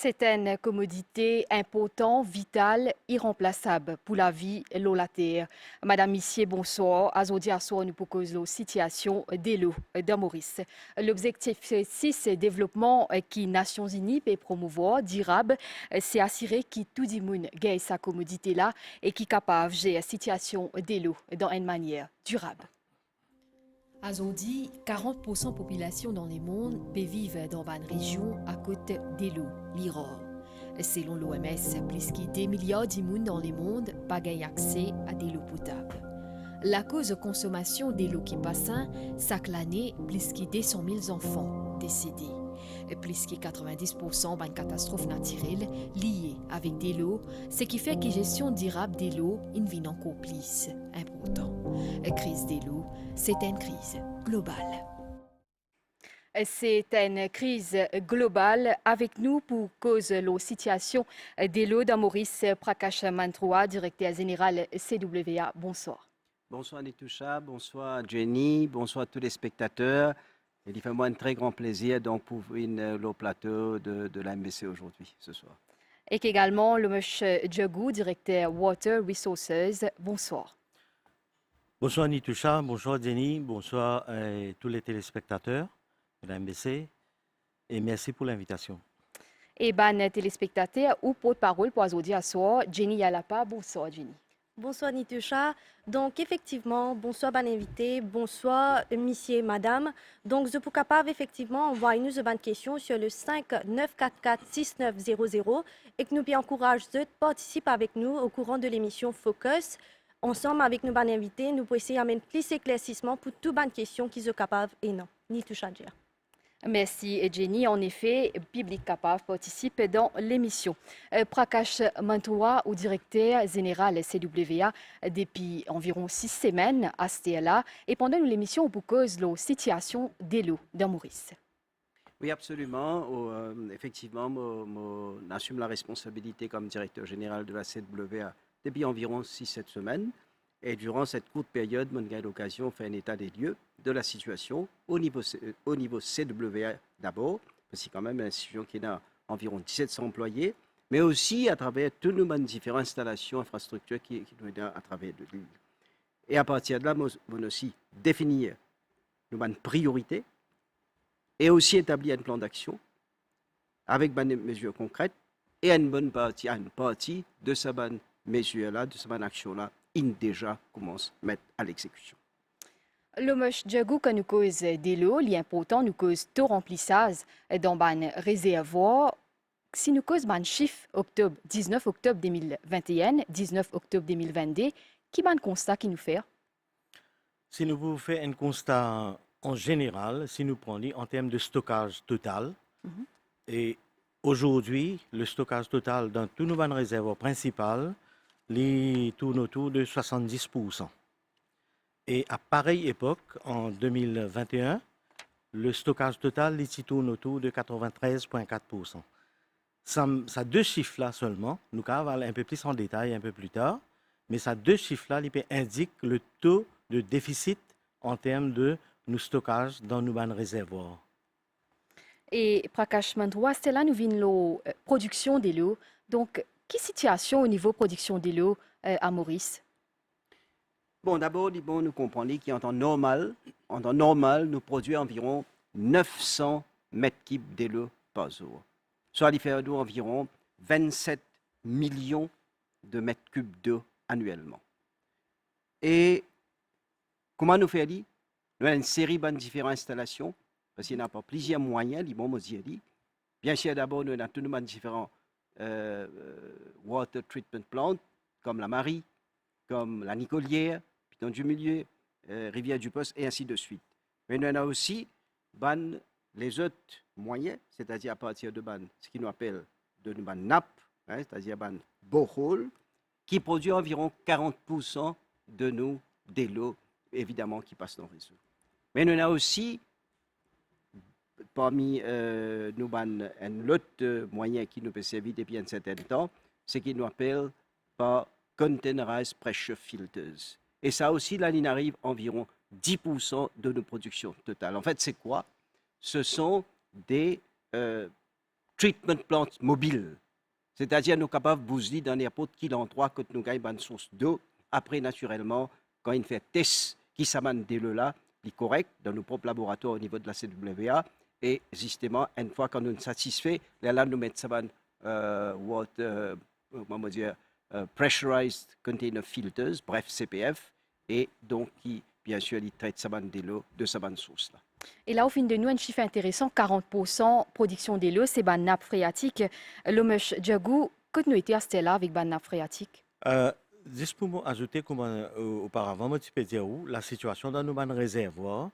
C'est une commodité importante, vitale, irremplaçable pour la vie et la terre. Madame Missier, bonsoir. Aujourd'hui, à soir, nous proposons la situation de l'eau de Maurice. L'objectif 6, développement qui Nations Unies peut promouvoir durable, c'est assurer que tout le monde gagne sa commodité là et qui est capable de gérer la situation de l'eau dans une manière durable. Aujourd'hui, 40% de la population dans le monde peut vivre dans une région à côté de l'eau, l'Iran. Selon l'OMS, plus de 2 milliards de monde dans le monde n'ont pas accès à de l'eau potable. La cause de consommation de l'eau qui passe, chaque année, plus de 200 000 enfants décédés. Plus de 90% d'une catastrophe naturelle liée avec de l'eau, ce qui fait que la gestion durable de l'eau est encore plus importante. La crise de l'eau, c'est une crise globale. C'est une crise globale. Avec nous pour cause la situation de l'eau dans Maurice Prakash Mantroa, directeur général CWA. Bonsoir. Bonsoir Nitoucha, bonsoir Jenny, bonsoir tous les spectateurs. Il fait moi un très grand plaisir donc pour venir au plateau de la MBC aujourd'hui, ce soir. Et également le monsieur Djagou, directeur Water Resources. Bonsoir. Bonsoir Nitoucha, bonsoir Jenny, bonsoir tous les téléspectateurs de la MBC et merci pour l'invitation. Et ben téléspectateurs ou porte-parole pour aujourd'hui à soir, Jenny Yalapa. Bonsoir Jenny. Bonsoir Nitoucha. Donc effectivement, bonsoir ban invité, bonsoir monsieur, madame. Donc je suis capable effectivement envoyer nous une question sur le 5 944 6900 et que nous puis encourage de participer avec nous au courant de l'émission Focus. Ensemble avec nos ban invités, nous pouvons essayer d'amener plus d'éclaircissement pour toutes les questions qui sont capables et non. Nitoucha dire. Merci Jenny. En effet, public capable participe dans l'émission. Prakash Mantoua, au directeur général CWA depuis environ 6 semaines à STLA. Et pendant l'émission, on vous cause la situation de l'eau dans Maurice. Oui, absolument. Effectivement, on assume la responsabilité comme directeur général de la CWA depuis environ 6-7 semaines. Et durant cette courte période, on a eu l'occasion de faire un état des lieux de la situation au niveau CWA d'abord, parce que c'est quand même une institution qui a environ 1700 employés, mais aussi à travers toutes nos différentes installations, infrastructures qui nous aident à travers de l'île. Et à partir de là, on aussi définir nos priorités et aussi établir un plan d'action avec des mesures concrètes et une partie de ces mesures-là, de ces actions-là, déjà commence à mettre à l'exécution. Le moche Djagou que nous cause de l'eau, l'important nous cause tout remplissage dans un réservoir. Si nous cause un chiffre 19 octobre 2021, 19 octobre 2022, qui est un constat qui nous fait? Si nous pouvons faire un constat en général, si nous prenons en termes de stockage total, et aujourd'hui, le stockage total dans tous nos réservoirs principaux, il tourne autour de 70%. Et à pareille époque, en 2021, le stockage total il tourne autour de 93,4%. Ces deux chiffres-là seulement, nous allons aller un peu plus en détail un peu plus tard, mais ces deux chiffres-là indiquent le taux de déficit en termes de nos stockages dans nos réservoirs. Et Prakash Mantroa, c'est là nous vient la production de l'eau. Donc, quelle situation au niveau production de l'eau à Maurice? Bon, d'abord, nous comprenons qu'en temps normal, nous produisons environ 900 mètres cubes d'eau par jour. Soit il fait d'eau environ 27 millions de mètres cubes d'eau annuellement. Et comment nous faisons? Nous avons une série de différentes installations, parce qu'il y a pas plusieurs moyens, bien sûr, d'abord, nous avons tous les différents water treatment plants, comme la Marie, comme la Nicolière, Piton du Milieu, Rivière du Poste, et ainsi de suite. Mais nous avons aussi les autres moyens, c'est-à-dire à partir de ce qu'on appelle de nappe, c'est-à-dire borehole, qui produit environ 40% de l'eau, évidemment, qui passe dans le réseau. Mais nous avons aussi parmi nous un autre moyen qui nous peut servir depuis un certain temps, c'est qu'il nous appelle par containerized pressure filters. Et ça aussi, là, il arrive environ 10% de nos productions totales. En fait, c'est quoi? Ce sont des treatment plant mobile. C'est-à-dire, nous sommes capables de bouger dans n'importe quel endroit que nous gagnons une source d'eau. Après, naturellement, quand il fait test qui s'amène dès le là, est correct dans nos propres laboratoires au niveau de la CWA. Et justement, une fois qu'on est satisfait, là, nous mettons ça pressurized container filters, bref CPF, et donc qui, bien sûr, il traite ça de l'eau de sa source là. Et là, au fin de nous, un chiffre intéressant, 40% production de l'eau, c'est la nappe phréatique. L'homme Djagou, que nous étions à là avec la nappe phréatique? Juste pour ajouter, comme auparavant, je peux dire la situation dans nos réservoirs.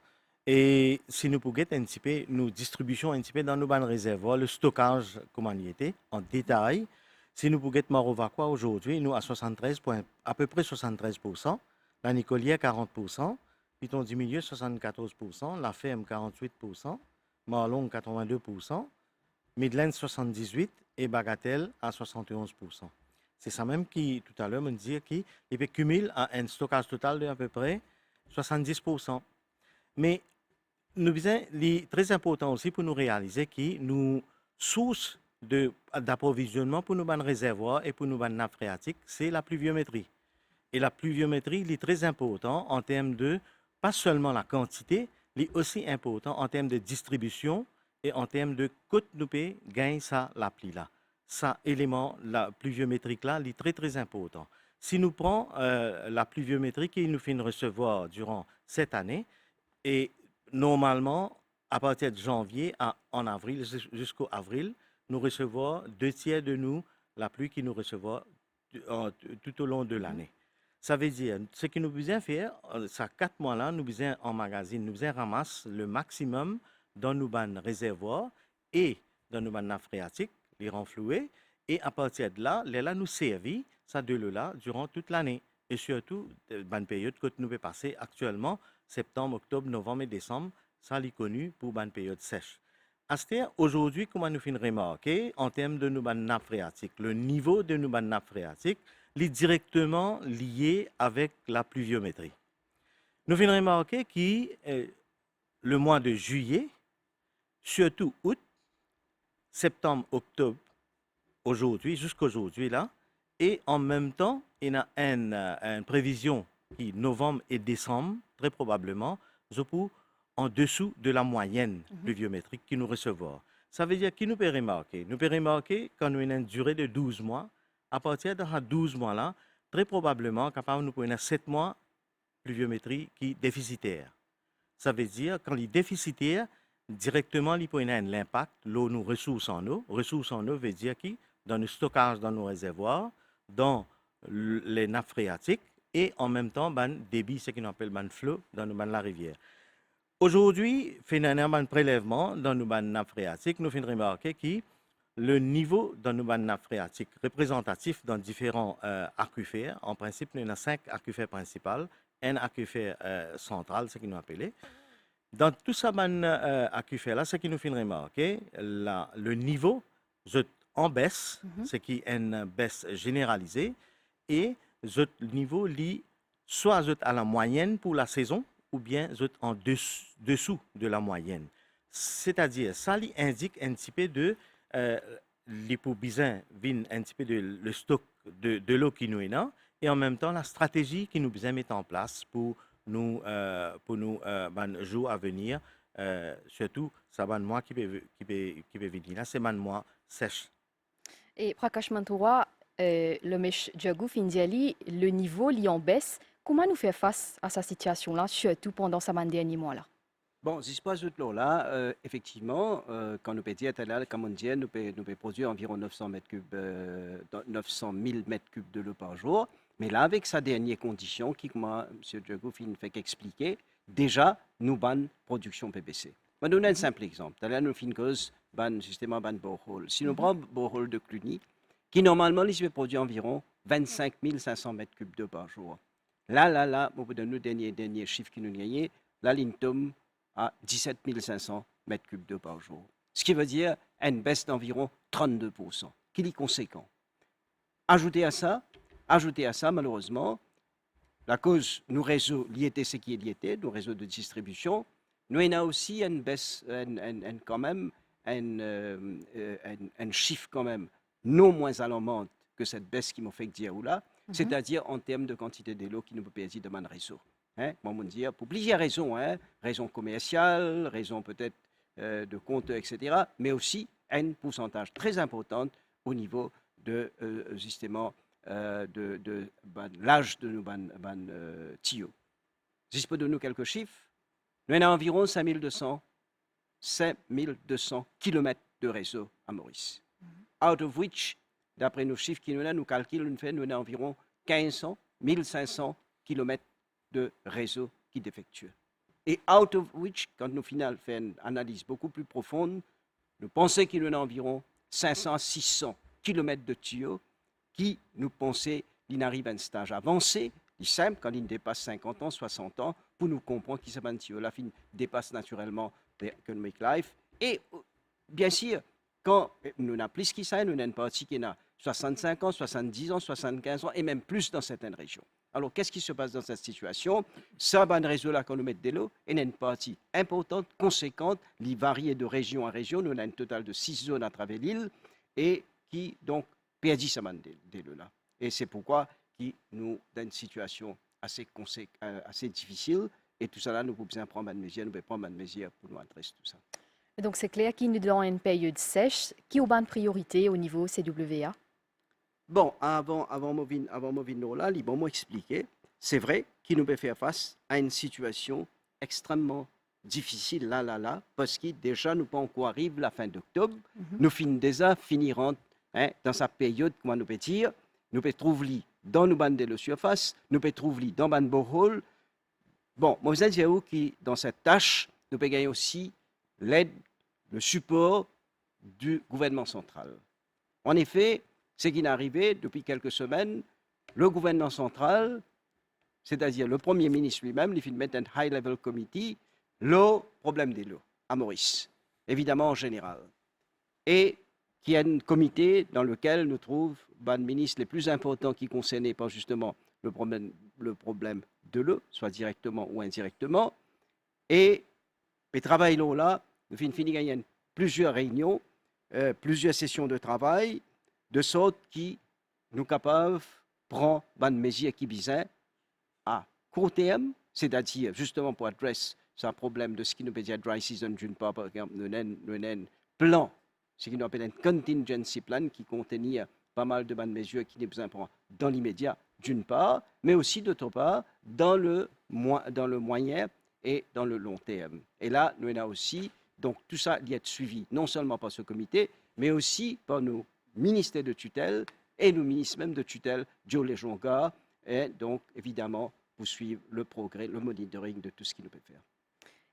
Et si nous pouvions anticiper nos distributions anticipées dans nos réservoirs, le stockage, comment il était, en détail, si nous pouvions Marovaquois aujourd'hui, nous à à peu près 73%, la Nicolière 40%, Piton du Milieu 74%, la Ferme 48%, Marlon 82%, Midland 78% et Bagatelle à 71%. C'est ça même qui, tout à l'heure, me disait qu'il cumule à un stockage total de à peu près 70%. Mais c'est très important aussi pour nous réaliser que nos sources d'approvisionnement pour nos réservoirs et pour nos nappes phréatiques, c'est la pluviométrie. Et la pluviométrie est très importante en termes de, pas seulement la quantité, mais aussi important en termes de distribution et en termes de coût nous paye, gagne ça la pluie là. Ça élément, la pluviométrique là, est très très important. Si nous prenons la pluviométrie qu'il nous fait recevoir durant cette année, et normalement, à partir de janvier en avril, jusqu'au avril, nous recevons 2/3 de nous, la pluie qui nous recevons tout au long de l'année. Ça veut dire, ce que nous besoin faire, ces 4 mois-là, nous besoin en magazine, nous besoin ramasser le maximum dans nos réservoirs et dans nos nappes phréatiques, les renflouer, et à partir de là, nous servir ça de là durant toute l'année. Et surtout, bonne période que nous pouvons passer actuellement, septembre, octobre, novembre et décembre, ça est connu pour une période sèche. Aujourd'hui, comment nous finissons remarquer en termes de nos nappes phréatiques, le niveau de nos nappes phréatiques est directement lié avec la pluviométrie. Nous finissons remarquer que le mois de juillet, surtout août, septembre, octobre, aujourd'hui, jusqu'aujourd'hui là, et en même temps, il y a une prévision qui novembre et décembre, très probablement, en dessous de la moyenne pluviométrique que nous recevons. Ça veut dire qu'il nous peut remarquer. Nous peut remarquer quand nous avons une durée de 12 mois, à partir de ces 12 mois-là, très probablement, capable nous prenons 7 mois pluviométrie qui est déficitaire. Ça veut dire quand il est déficitaire, directement, il peut avoir un impact, l'eau, nous ressources en eau. Ressources en eau veut dire que dans le stockage dans nos réservoirs, dans les nappes phréatiques, et en même temps, débit, ce qu'on appelle flot dans la rivière. Aujourd'hui, finalement, un prélèvement dans nos nappes phréatiques, nous finissons remarquer que le niveau dans nos nappes phréatiques représentatif dans différents aquifères, en principe, nous avons 5 aquifères principaux, un aquifère central, ce qu'on nous appelle. Dans tout ça, aquifère-là, ce qui nous fait remarquer, le niveau est en baisse, ce qui est une baisse généralisée, et le niveau lit soit à la moyenne pour la saison, ou bien en dessous de la moyenne. C'est-à-dire, ça indique un petit peu de l'hypobizin, un petit peu de le stock de l'eau qui nous est là, et en même temps la stratégie qui nous besoin mettre en place pour nous jours à venir, surtout ça va mois qui peut venir là, c'est un mois sèche. Et Prakash Mantoura, le mèche Djagou Findiali, le niveau est en baisse. Comment nous faire face à cette situation-là, surtout pendant ces derniers mois-là? Bon, si pas là, effectivement, quand nous peut dire comme on dit, nous peut produire environ 900 000 mètres cubes de l'eau par jour. Mais là, avec sa dernière condition, qui, moi, M. Djagou fait qu'expliquer, déjà, nous ban production PPC. Je vais donner un simple exemple. Là, nous fin cause justement ban borehole. Si nous prenons borehole de Cluny, qui normalement, il peut produire environ 25 500 mètres cubes d'eau par jour. Là, au bout de nos derniers chiffres qui nous gagnent, là, il tombe à 17 500 mètres cubes d'eau par jour. Ce qui veut dire une baisse d'environ 32%, qui est conséquent. Ajoutez à ça, malheureusement, la cause, nos réseaux, ce qui est lié, nos réseaux de distribution, nous avons aussi une baisse, quand même, un chiffre quand même non moins alarmant que cette baisse qui m'a fait dire là, c'est-à-dire en termes de quantité de l'eau qui nous peut payer dans le réseau. On va dire, pour plusieurs raisons, raisons commerciales, raisons peut-être de compte, etc., mais aussi un pourcentage très important au niveau de justement de l'âge de nos tuyaux. Si je peux donner quelques chiffres, nous avons environ 5200 km de réseau à Maurice. Out of which, d'après nos chiffres qui nous donnent, nous calculons, nous avons environ 1500 km de réseau qui défectueux. Et out of which, quand nous final fait une analyse beaucoup plus profonde, nous pensons qu'il y en a environ 500-600 km de tuyaux qui nous pensaient qu'il arrive à un stage avancé, simple, quand il dépasse 50 ans, 60 ans, pour nous comprendre que ce tuyau-là dépasse naturellement l'economic life. Et bien sûr, quand nous n'avons plus que ça, nous avons une partie qui a 65 ans, 70 ans, 75 ans, et même plus dans certaines régions. Alors, qu'est-ce qui se passe dans cette situation? Ça, un réseau-là, quand nous mettons de l'eau, il y a une partie importante, conséquente, qui varie de région à région. Nous avons un total de 6 zones à travers l'île, et qui, donc, perdit ça de l'eau-là. Et c'est pourquoi nous, dans une situation assez difficile, et tout ça là, nous pouvons bien prendre une mesure, nous pouvons prendre une mesure pour nous adresser tout ça. Donc, c'est clair qu'il nous donne une période sèche, qui a une priorité au niveau CWA? Bon, avant là, ils vont m'expliquer. C'est vrai qu'il nous peut faire face à une situation extrêmement difficile là, parce que déjà, nous pas encore arrivé la fin d'octobre. Nous finissons déjà finirons dans sa période, comment nous peut dire, nous peut trouver dans nos bandes de surface, nous peut trouver dans nos boreholes. Bon, moi, je veux dire que dans cette tâche, nous peut gagner aussi l'aide, le support du gouvernement central. En effet, ce qui est arrivé depuis quelques semaines, le gouvernement central, c'est-à-dire le Premier ministre lui-même, il fait mettre un high-level committee, le problème de l'eau à Maurice, évidemment en général. Et qui est un comité dans lequel nous trouvons les ministres les plus importants qui concernaient pas justement le problème de l'eau, soit directement ou indirectement. Et le travail là, nous finissons gagner plusieurs réunions, plusieurs sessions de travail, de sorte qui nous capables de prendre des mesures qui visent à court terme, c'est-à-dire justement pour adresser ce problème de ce qui nous peut dire dry season d'une part, par exemple, nous avons un plan, ce qui nous appelle un contingency plan qui contenait pas mal de bonnes mesures qui nous besoin prendre dans l'immédiat d'une part, mais aussi d'autre part dans le moyen et dans le long terme. Et là, nous avons aussi, donc tout ça doit être suivi non seulement par ce comité, mais aussi par nos ministères de tutelle et nos ministres même de tutelle, Joe Lejonga, et donc évidemment pour suivre le progrès, le monitoring de tout ce qu'il nous peut faire.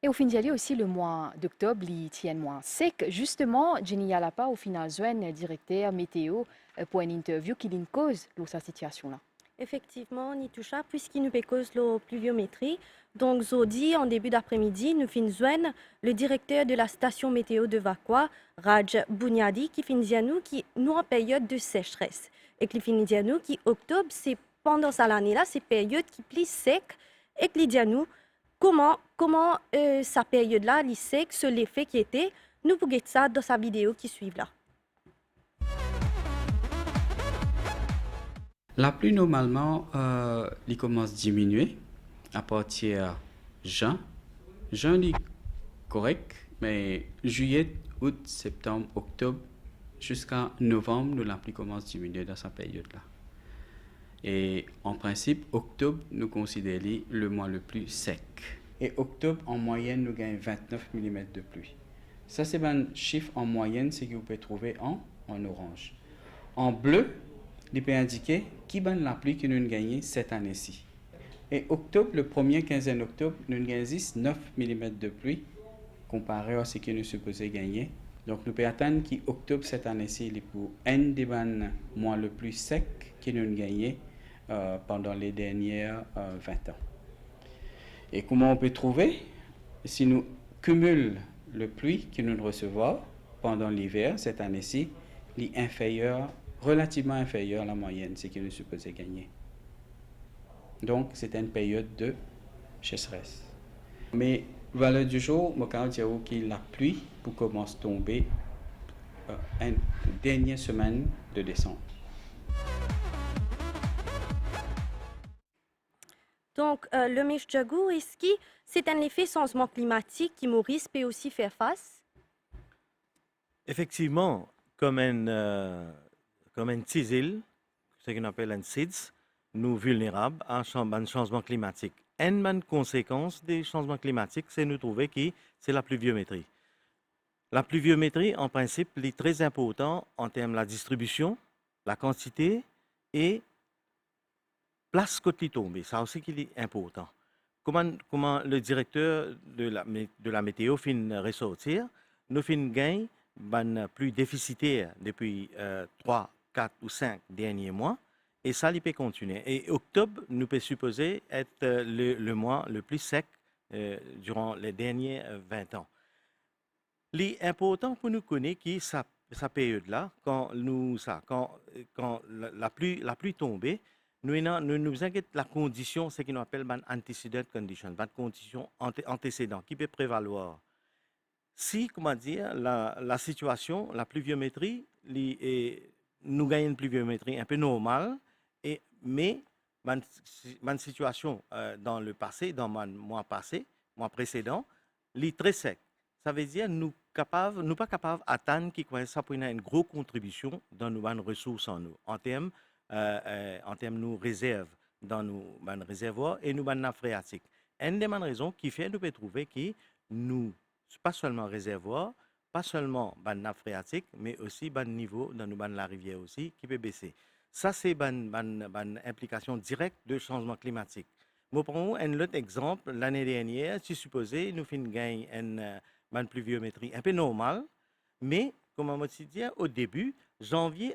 Et au fin d'y aller aussi, le mois d'octobre, il tient moins sec. Justement, Jenny Yalapa, au final, Zouen, directeur météo, pour une interview qui une cause de cette situation-là. Effectivement, Nitoucha, puisqu'il nous peut cause la pluviométrie. Donc, Zodi, en début d'après-midi, nous finissons le directeur de la station météo de Vakwa, Raj Bunyadi, qui finit nous qui nous en période de sécheresse. Et qui finit nous qui octobre, c'est pendant cette année-là, c'est période qui plus sec. Et qui dit nous comment sa période-là, les sec, sur l'effet qui était. Nous pouvons ça dans sa vidéo qui suit là. La pluie, normalement, il commence à diminuer à partir de juin. Juin est correct, mais juillet, août, septembre, octobre, jusqu'à novembre, la pluie commence à diminuer dans cette période-là. Et en principe, octobre, nous considérons le mois le plus sec. Et octobre, en moyenne, nous gagnons 29 mm de pluie. Ça, c'est un chiffre en moyenne, c'est que vous pouvez trouver en orange. En bleu, il peut indiquer qui est la pluie que nous avons gagnée cette année-ci. Et octobre, le premier quinzaine octobre, nous avons gagné 9 mm de pluie comparé à ce que nous supposons gagner. Donc, nous pouvons attendre qu'octobre cette année-ci est pour un des mois le plus sec que nous avons gagné pendant les dernières 20 ans. Et comment on peut trouver? Si nous cumulons le pluie que nous recevons pendant l'hiver cette année-ci, il est inférieur, relativement inférieur à la moyenne, ce que nous supposons gagner. Donc, c'est une période de sécheresse. Mais, valeur du jour, je vais dire que la pluie pour commencer à tomber une dernière semaine de décembre. Donc, le mêche Djagou, est-ce que c'est un effet changement climatique qui Maurice peut aussi faire face? Effectivement, comme un tisil, ce qu'on appelle un SIDS, nous vulnérables à un changement climatique. Une bonne conséquence des changements climatiques, c'est nous trouver qui c'est la pluviométrie. La pluviométrie, en principe, est très important en termes de la distribution, la quantité et place côté tombée. Ça aussi qui est important. Comment le directeur de la météo fin ressortir, nous fin gain ban plus déficitaire depuis 3, 4 ou 5 derniers mois. Et ça, il peut continuer. Et octobre, nous peut supposer être le mois le plus sec durant les derniers 20 ans. L'important pour nous connaître qui sa période-là, quand la pluie tombée, nous inquiète la condition, ce qu'on appelle une antecedent condition, une condition antécédente qui peut prévaloir. Si, comment dire, la situation, la pluviométrie, nous gagnons une pluviométrie un peu normale, mais une situation dans le passé, dans le mois précédent, est très sec. Ça veut dire nous ne pas capables d'atteindre qui ça pour une grosse contribution dans nos ressources en termes de nos réserves dans nos réservoirs et nos nappes phréatiques. Une des raisons qui fait nous peut trouver que nous pas seulement réservoirs, pas seulement nappes phréatiques, mais aussi niveau dans nos la rivière aussi qui peut baisser. Ça c'est une implication directe du changement climatique. Moi prends un autre exemple l'année dernière, si supposé nous fin gagner une pluviométrie un peu normale, mais comme on m'a dit au début, janvier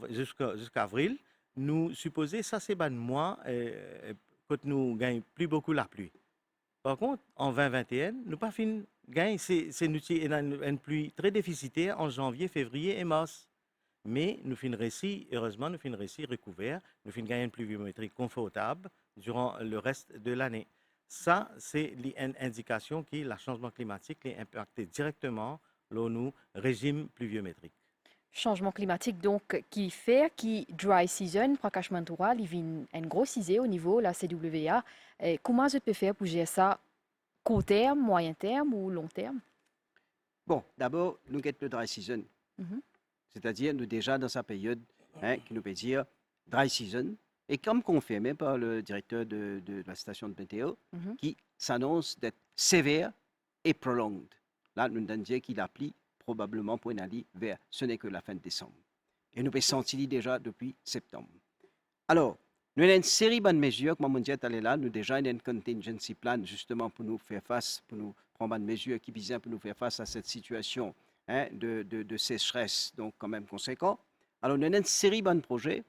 jusqu'à avril, nous supposons ça c'est un mois quand nous gagnons plus beaucoup la pluie. Par contre, en 2021, nous pas fin gagner une pluie très déficitaire en janvier, février et mars. Mais nous fin réussi, heureusement, nous fin réussi recouvert, nous fin gagner une pluviométrie confortable durant le reste de l'année. Ça, c'est une indication que le changement climatique est impacté directement dans nos régimes pluviométriques. Changement climatique, donc, qui fait qui dry season, Prakash Mantoura, il vient une grosse idée au niveau de la CWA. Comment je peux faire pour gérer ça court terme, moyen terme ou long terme? Bon, d'abord, nous avons le dry season. C'est-à-dire, nous déjà dans sa période, qui nous peut dire dry season. Et comme confirmé par le directeur de la station de météo, qui s'annonce d'être sévère et prolonged. Là, nous devons dire qu'il applique probablement pour une année vers ce n'est que la fin de décembre. Et nous pouvons sentir déjà depuis septembre. Alors, nous avons une série de mesures, comme on dit là, nous déjà avons un contingency plan justement pour nous faire face, pour nous prendre des mesures qui visent pour nous faire face à cette situation de sécheresse, donc quand même conséquent. Alors, nous avons une série de projets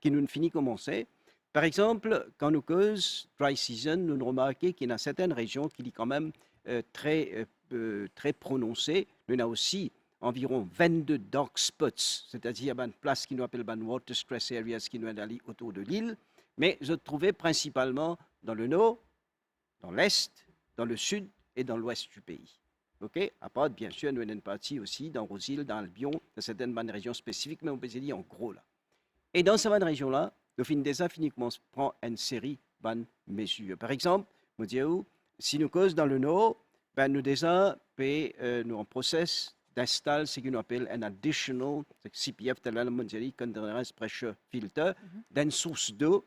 qui nous finit commencer. Par exemple, quand nous causons dry season, nous remarquons qu'il y a certaines régions qui sont quand même très prononcées. Nous avons aussi environ 22 dark spots, c'est-à-dire une place qui nous appelle water stress areas qui nous allés autour de l'île, mais je trouvais principalement dans le nord, dans l'est, dans le sud et dans l'ouest du pays. OK? À part, bien sûr, nous avons une partie aussi dans Rosille, dans Albion, dans certaines régions spécifiques, mais on peut dire en gros là. Et dans cette région-là, nous finissons déjà prend une série de mesures. Par exemple, si nous causons dans le nord, nous déjà nous en process d'installer ce qu'on appelle un additional CPF, Continuous Pressure Filter, d'une source d'eau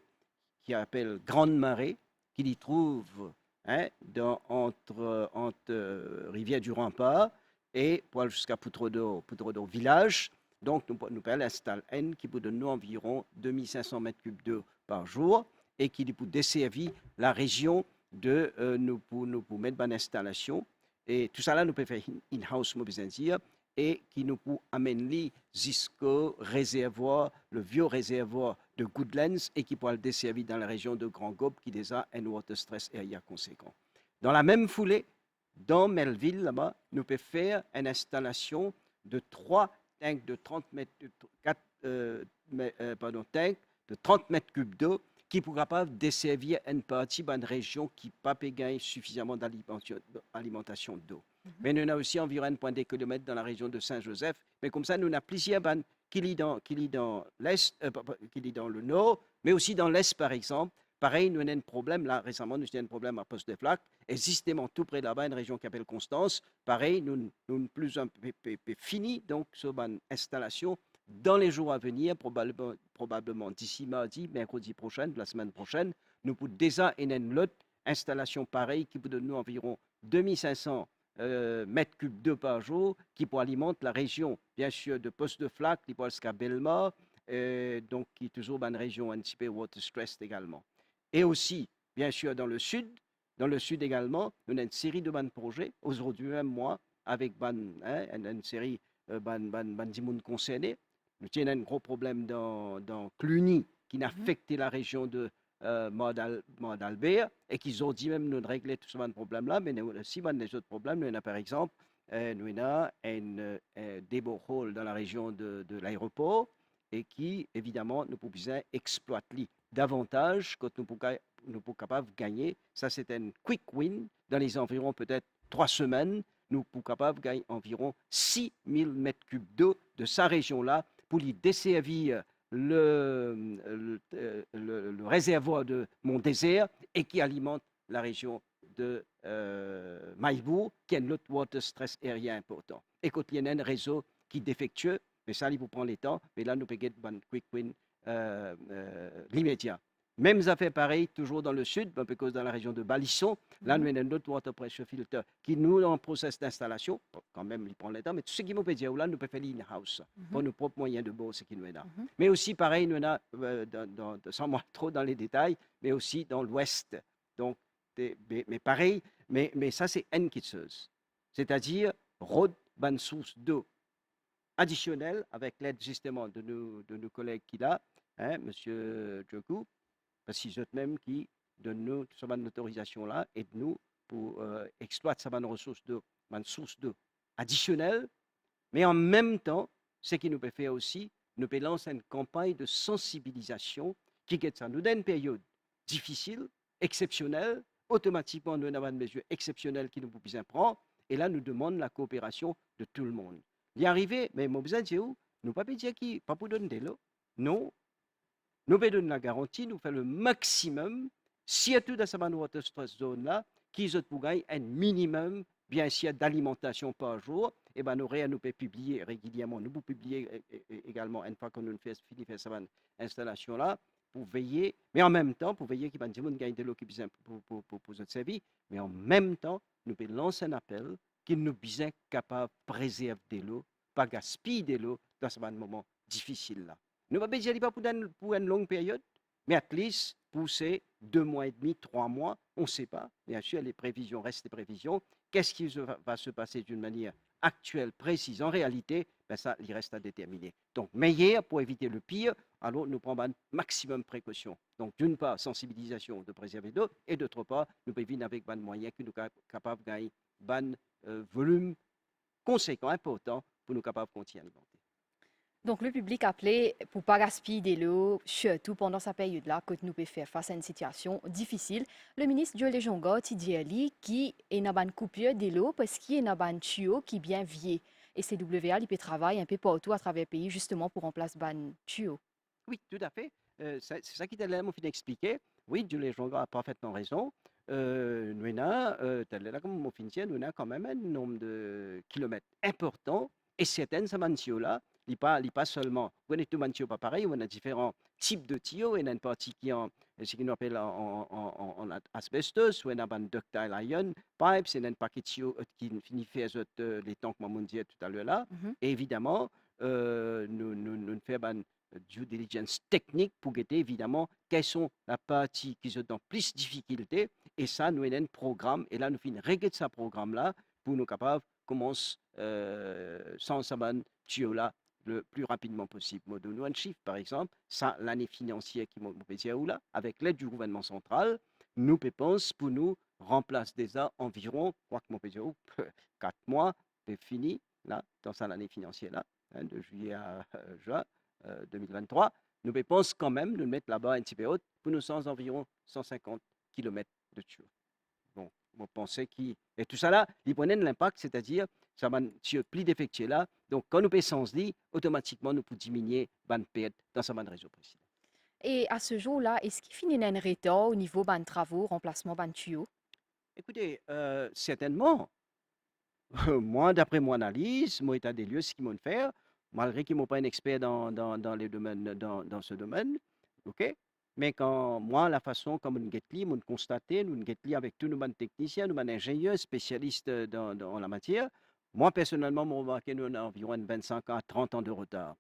qui appelle Grande Marée, qui y trouve entre Rivière du Rempart et jusqu'à Poutreau village. Donc, nous pouvons installer N qui peut donner environ 2500 m3 d'eau par jour et qui peut desservir la région de nous mettre en installation. Et tout ça là, nous pouvons faire in-house, et qui nous peut amener jusqu'au réservoir, le vieux réservoir de Goodlands et qui peut le desservir dans la région de Grand Gobe qui déjà a un water stress area conséquent. Dans la même foulée, dans Melville, là-bas, nous pouvons faire une installation de 3 tanks de 30 mètres, tanks de 30 mètres cubes d'eau qui pourra pas desservir une partie d'une région qui n'a pas gagné suffisamment d'alimentation d'eau. Mais nous avons aussi environ 1,2 km dans la région de Saint-Joseph. Mais comme ça, nous avons plusieurs bandes qui lient dans l'est, qui lient dans le nord, mais aussi dans l'est, par exemple. Pareil, nous avons un problème, là, récemment, nous avons un problème à Poste de Flac, et justement, tout près de là-bas, une région qui s'appelle Constance. Pareil, nous avons plus un peu fini, donc, sur une installation dans les jours à venir, probablement d'ici mardi, mercredi prochain, la semaine prochaine, nous pouvons déjà une autre installation pareille qui peut donner environ 2500 mètres cubes d'eau par jour, qui peut alimenter la région, bien sûr, de Poste de Flac, qui peut jusqu'à Belmar, donc qui est toujours une région un petit peu water stressed également. Et aussi, bien sûr, dans le sud également, nous avons une série de bonnes projets. Aujourd'hui même, moi, avec une série de monde concernés, nous avons un gros problème dans Cluny qui a affecté la région de Mort-d'Albert et qui ont dit même nous régler tout ce problème-là, mais nous aussi des autres problèmes. Nous avons par exemple nous avons des boreholes dans la région de l'aéroport et qui, évidemment, nous pouvons exploiter davantage quand nous sommes capables de gagner. Ça, c'est un quick win. Dans les environs, peut-être 3 semaines, nous sommes capables de gagner environ 6000 mètres cubes d'eau de sa région-là pour lui desservir le réservoir de Mont-Désert et qui alimente la région de Maïbourg, qui est notre water stress aérien important. Et quand il y a un réseau qui est défectueux, mais ça, il vous prend les temps, mais là, nous pouvons avoir un quick win l'immédiat. Mêmes affaires pareilles, toujours dans le sud, un peu cause dans la région de Balisson. Là, nous avons un autre water pressure filter qui nous est en process d'installation. Quand même, il prend le temps, mais tout ce qui nous peut dire, là, nous pouvons faire in-house pour nos propres moyens de bourse qui nous est là. Mais aussi, pareil, nous avons, sans moi trop dans les détails, mais aussi dans l'ouest. Donc, mais pareil, mais ça, c'est enquêteuse. C'est-à-dire, road, bonne source d'eau additionnelle avec l'aide justement de nos collègues qui là, M. Djokou, parce qu'ils sont même qui donnent nous cette autorisation-là et de nous pour exploiter cette ressource d'eau, une source d'eau additionnelle, mais en même temps, ce qui nous peut faire aussi, nous peut lancer une campagne de sensibilisation qui est ça. Nous donne une période difficile, exceptionnelle, automatiquement nous avons une mesure exceptionnelle qui nous pouvons prendre, et là nous demandons la coopération de tout le monde. Y arriver, mais mon besoin c'est où? Nous ne pouvons pas dire qui, pas pour donner de l'eau, non. Nous pouvons donner la garantie, nous faisons le maximum, surtout dans cette water stress zone-là, qui ont pour gagner un minimum, bien sûr, d'alimentation par jour. Et bien, nous pouvons publier régulièrement, nous pouvons publier également, une fois que nous finissons de faire cette installation-là, pour veiller, mais en même temps, pour veiller qu'il y ait des gens qui gagnent de l'eau pour notre service, mais en même temps, nous pouvons lancer un appel qu'ils nous sont capables de préserver de l'eau, pas gaspiller de l'eau dans ce moment difficile-là. Nous ne pouvons pas dire pour une longue période, mais à least pour ces 2 mois et demi, 3 mois, on ne sait pas. Bien sûr, les prévisions restent des prévisions. Qu'est-ce qui va se passer d'une manière actuelle, précise? En réalité, ben ça, il reste à déterminer. Donc, meilleur pour éviter le pire, alors nous prenons un maximum de précautions. Donc, d'une part, sensibilisation de préserver d'eau, et d'autre part, nous pouvons vivre avec un moyen qui nous est capable de gagner un volume conséquent, important, pour nous capables de continuer à alimenter. Donc, le public appelé pour ne pas gaspiller de l'eau, surtout pendant cette période-là, que nous pouvons faire face à une situation difficile. Le ministre Joël Lejonga dit qu'il y a une coupure de l'eau parce qu'il y a un tuyau qui est bien vieux. Et CWA, il peut travailler un peu partout à travers le pays justement pour remplacer un tuyau. Oui, tout à fait. C'est ça qui t'a l'air expliqué. Oui, Joël Lejonga a parfaitement raison. Nous avons quand même un nombre de kilomètres important et certaines tuyaux-là, il n'est pas seulement, on est tout tuyau pas pareil, on a différents types de tuyaux, il y a une partie qui est en, ce qu'on appelle en asbestos, ou on a un ductile iron pipe, c'est un paquet de tuyaux qui finit faire les temps que je disais tout à l'heure là. Et évidemment, nous faisons une due diligence technique pour guetter évidemment quelles sont les parties qui sont dans plus de difficultés. Et ça, nous avons un programme, et là, nous faisons régler ce programme-là pour nous capables de commencer sans ce tuyau-là le plus rapidement possible. Nous donnons un chiffre, par exemple, ça, l'année financière qui m'a dit là, avec l'aide du gouvernement central, nous pensons pour nous remplacer déjà environ, je crois que mon PGO, 4 mois, c'est fini, là, dans l'année financière, là, de juillet à juin 2023. Nous pensons quand même de mettre là-bas un petit peu haute pour nous sans environ 150 km de tuyaux. Bon, Moi, pensais et tout ça là, il prenait de l'impact, c'est-à-dire, ça va, sur plus d'effectuer là, donc quand nous payons dit, automatiquement, nous pouvons diminuer ban perte dans ce réseau précédent. Et à ce jour-là, est-ce qu'il finit un retard au niveau ban travaux, remplacement ban tuyaux? Écoutez, certainement, moi, d'après mon analyse, mon état des lieux, ce qu'ils m'ont fait, malgré qu'ils ne sont pas un expert dans les domaines, dans ce domaine, ok? Mais quand moi, la façon comme nous avons constaté, nous avons avec tous nos techniciens, nos ingénieurs, spécialistes dans la matière, moi, personnellement, j'ai remarqué nous avons environ 25 à 30 ans de retard.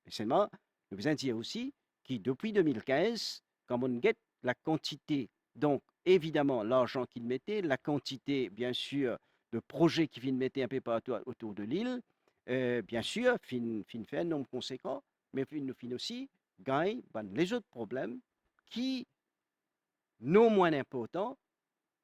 Et seulement, nous vous dire aussi que depuis 2015, quand on get la quantité, donc évidemment l'argent qu'ils mettaient, la quantité, bien sûr, de projets qui viennent mettre un peu partout autour de l'île, bien sûr, fait un nombre conséquent, mais nous fin aussi gagne les autres problèmes qui non moins importants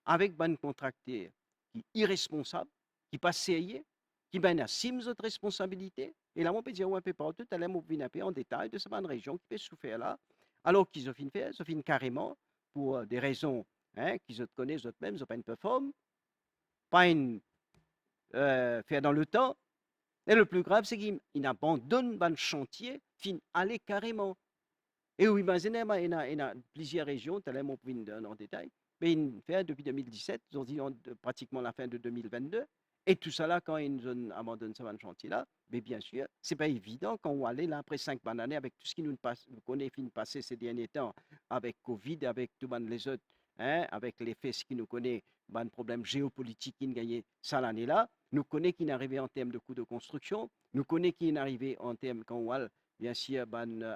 avec ban contracteur qui irresponsable, qui pas sérieux, qui assume notre responsabilité. Et là, on peut dire un peu partout, tout à l'heure, on vient un peu en détail de cette région qui peut souffrir là, alors qu'ils ont fini faire, ils ont fini carrément pour des raisons qu'ils connaissent eux-mêmes, ils n'ont pas une performance, pas une faire dans le temps. Et le plus grave, c'est qu'ils abandonnent le chantier, fin aller carrément. Et oui, imaginez, il y a plusieurs régions, tout à l'heure, on peut donner en détail, mais ils fait depuis 2017, ils ont dit pratiquement la fin de 2022. Et tout ça là, quand ils ont abandonné ce chantier-là, mais bien sûr, ce n'est pas évident quand on va aller là après 5 bonnes années avec tout ce qui nous connaît fin passé ces derniers temps, avec Covid, avec tout les autres, avec les faits qui nous connaît, un problème géopolitique qui nous gagné ça l'année-là, nous connaît qui est arrivé en termes de coûts de construction, nous connaît qui est arrivé en termes quand on va, bien sûr,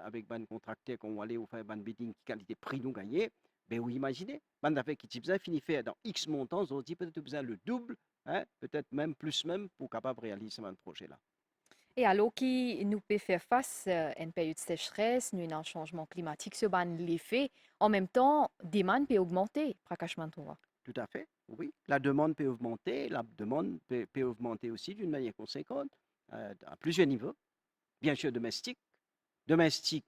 avec ban contracteur, quand on va aller au faire ban bidding, qualité prix nous gagner, ben oui, imaginez, ban avec qui besoin fini faire dans X montants, on dit peut-être besoin le double, peut-être même plus même pour capable réaliser ce projet-là. Et alors qui nous peut faire face à une période de sécheresse, nous avons un changement climatique, ce ban l'effet, en même temps, demande peut augmenter, prakashman trouva. Tout à fait, oui. La demande peut augmenter, la demande peut augmenter aussi d'une manière conséquente, à plusieurs niveaux. Bien sûr, domestique,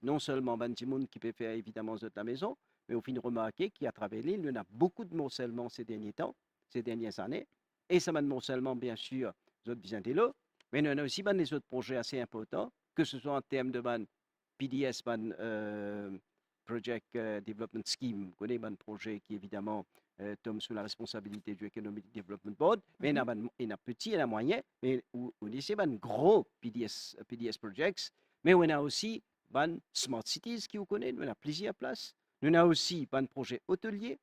non seulement Bantimoun qui peut faire évidemment de la maison, mais au fin de remarquer qu'à travers l'île, il y a beaucoup de morcellement ces derniers temps, ces dernières années. Et ça m'a de morcellement, bien sûr, autres besoin de l'eau, mais il y en a aussi des autres projets assez importants, que ce soit en termes de PDS, Project Development Scheme, vous connaissez un projet qui évidemment tombe sous la responsabilité du Economic Development Board, mais il y a un petit et un moyen, mais on dit un gros PDS projects, mais on a aussi ban Smart Cities qui vous connaissez, nous on a plusieurs places. Nous avons aussi un projet hôtelier.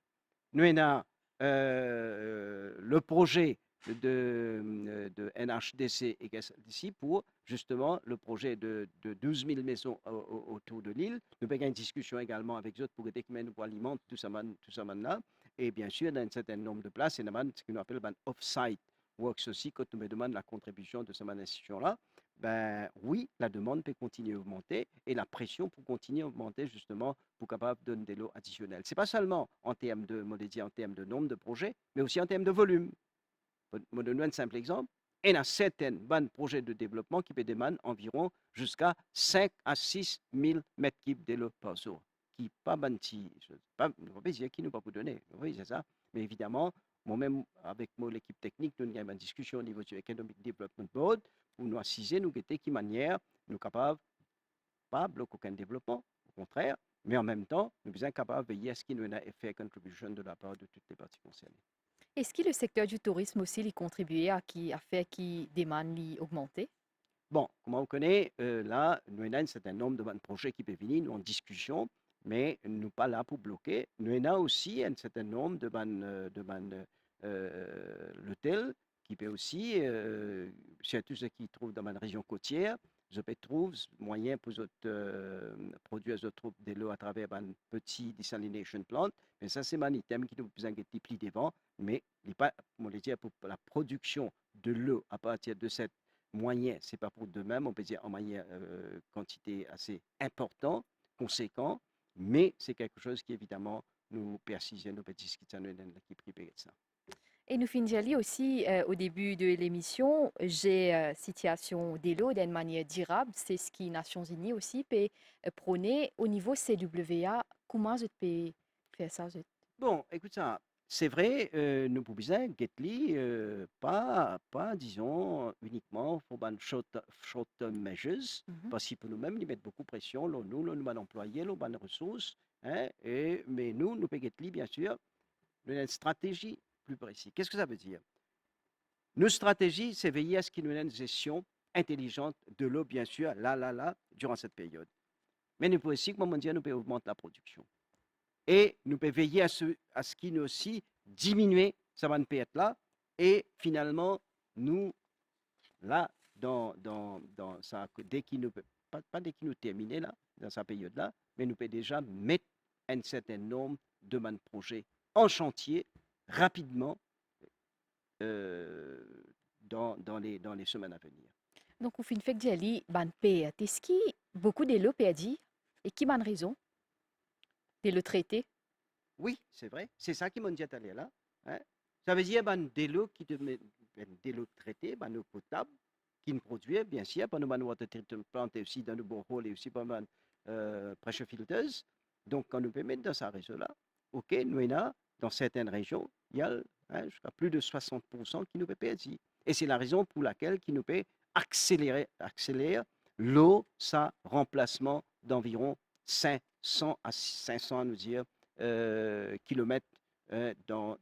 Nous avons le projet de NHDC et GSDC pour justement le projet de 12 000 maisons autour de l'île. Nous avons une discussion également avec eux pour aider nous pour alimenter tout ça là. Et bien sûr, dans un certain nombre de places, il y a ce qu'on appelle off-site works aussi, quand nous me demandons la contribution de cette institution-là. Ben oui, la demande peut continuer à augmenter et la pression pour continuer à augmenter justement pour capable de donner des lots additionnels. Ce n'est pas seulement en termes de nombre de projets, mais aussi en termes de volume. Je vais donner un simple exemple. Il y a certains bonnes projets de développement qui peuvent demander environ jusqu'à 5 à 6 000 mètres cubes de l'eau par jour. Qui pas banti, pas dire qui nous pas pour donner. Oui, c'est ça. Mais évidemment, moi-même, avec l'équipe technique, nous avons une discussion au niveau du Economic Development Board pour nous assister, nous guetter qui manière nous capables, pas bloquer aucun développement, au contraire, mais en même temps, nous sommes capables de veiller à ce qu'il y ait un effet contribution de la part de toutes les parties concernées. Est-ce que le secteur du tourisme aussi lui contribué à faire qui demande lui augmenter? Bon, comme on connaît, là, nous avons un certain nombre de projets qui peuvent venir, nous en discussion, mais nous ne sommes pas là pour bloquer. Nous avons aussi un certain nombre de l'hôtel qui peut aussi, surtout ceux qui trouvent dans la région côtière, je peux trouver moyen pour produire des lots à travers un petit desalination plant. Mais ça, c'est un item qui nous besoin de plus devant. Mais pour la production de l'eau à partir de cette moyen, c'est pas pour de même, on peut dire en moyen quantité assez importante, conséquent, mais c'est quelque chose qui évidemment nous persiste, nous peut discuter dans l'équipe privée de ça. Et nous finissons aussi au début de l'émission, j'ai situation de l'eau d'une manière durable, c'est ce qui Nations Unies aussi peut prôner au niveau CWA. Comment je peux faire ça? Bon, écoute ça, c'est vrai, nous pouvons Getli, pas, disons, uniquement pour ban short-term measures, parce que pour nous-mêmes, ils mettent beaucoup de pression, là, nous allons employer, nous allons ressources, hein, mais nous pouvons Getli, bien sûr, nous avons une stratégie plus précise. Qu'est-ce que ça veut dire? Nos stratégies, c'est veiller à ce qu'il y ait une gestion intelligente de l'eau, bien sûr, là, durant cette période. Mais nous pouvons aussi, comme on dit, nous pouvons augmenter la production. Et nous pouvons veiller à ce qu'il y ait aussi diminuer ça va peut être là. Et finalement, nous, là, dans ça, dès qu'il nous, pas dès qu'il nous termine là, dans sa période-là, mais nous pouvons déjà mettre un certain nombre de projets en chantier rapidement dans les semaines à venir. Donc, au fin fait que j'ai ban perte. Est-ce qu'il beaucoup de l'eau perdu et qui ban raison de le traiter? Oui, c'est vrai. C'est ça qui m'a dit à aller là. Hein. Ça veut dire des l'eau qui des l'eau traitée, l'eau potable, qui nous produit, bien sûr, pas nous water treatment plant et aussi dans le borehole et aussi pas mal pressure filters. Donc, quand nous pouvons mettre dans ce réseau-là, OK, nous avons dans certaines régions, il y a jusqu'à plus de 60% qui nous peut perdre. Et c'est la raison pour laquelle qui nous peut accélérer l'eau, ça remplacement d'environ 500 à 500, nous dire, kilomètres dans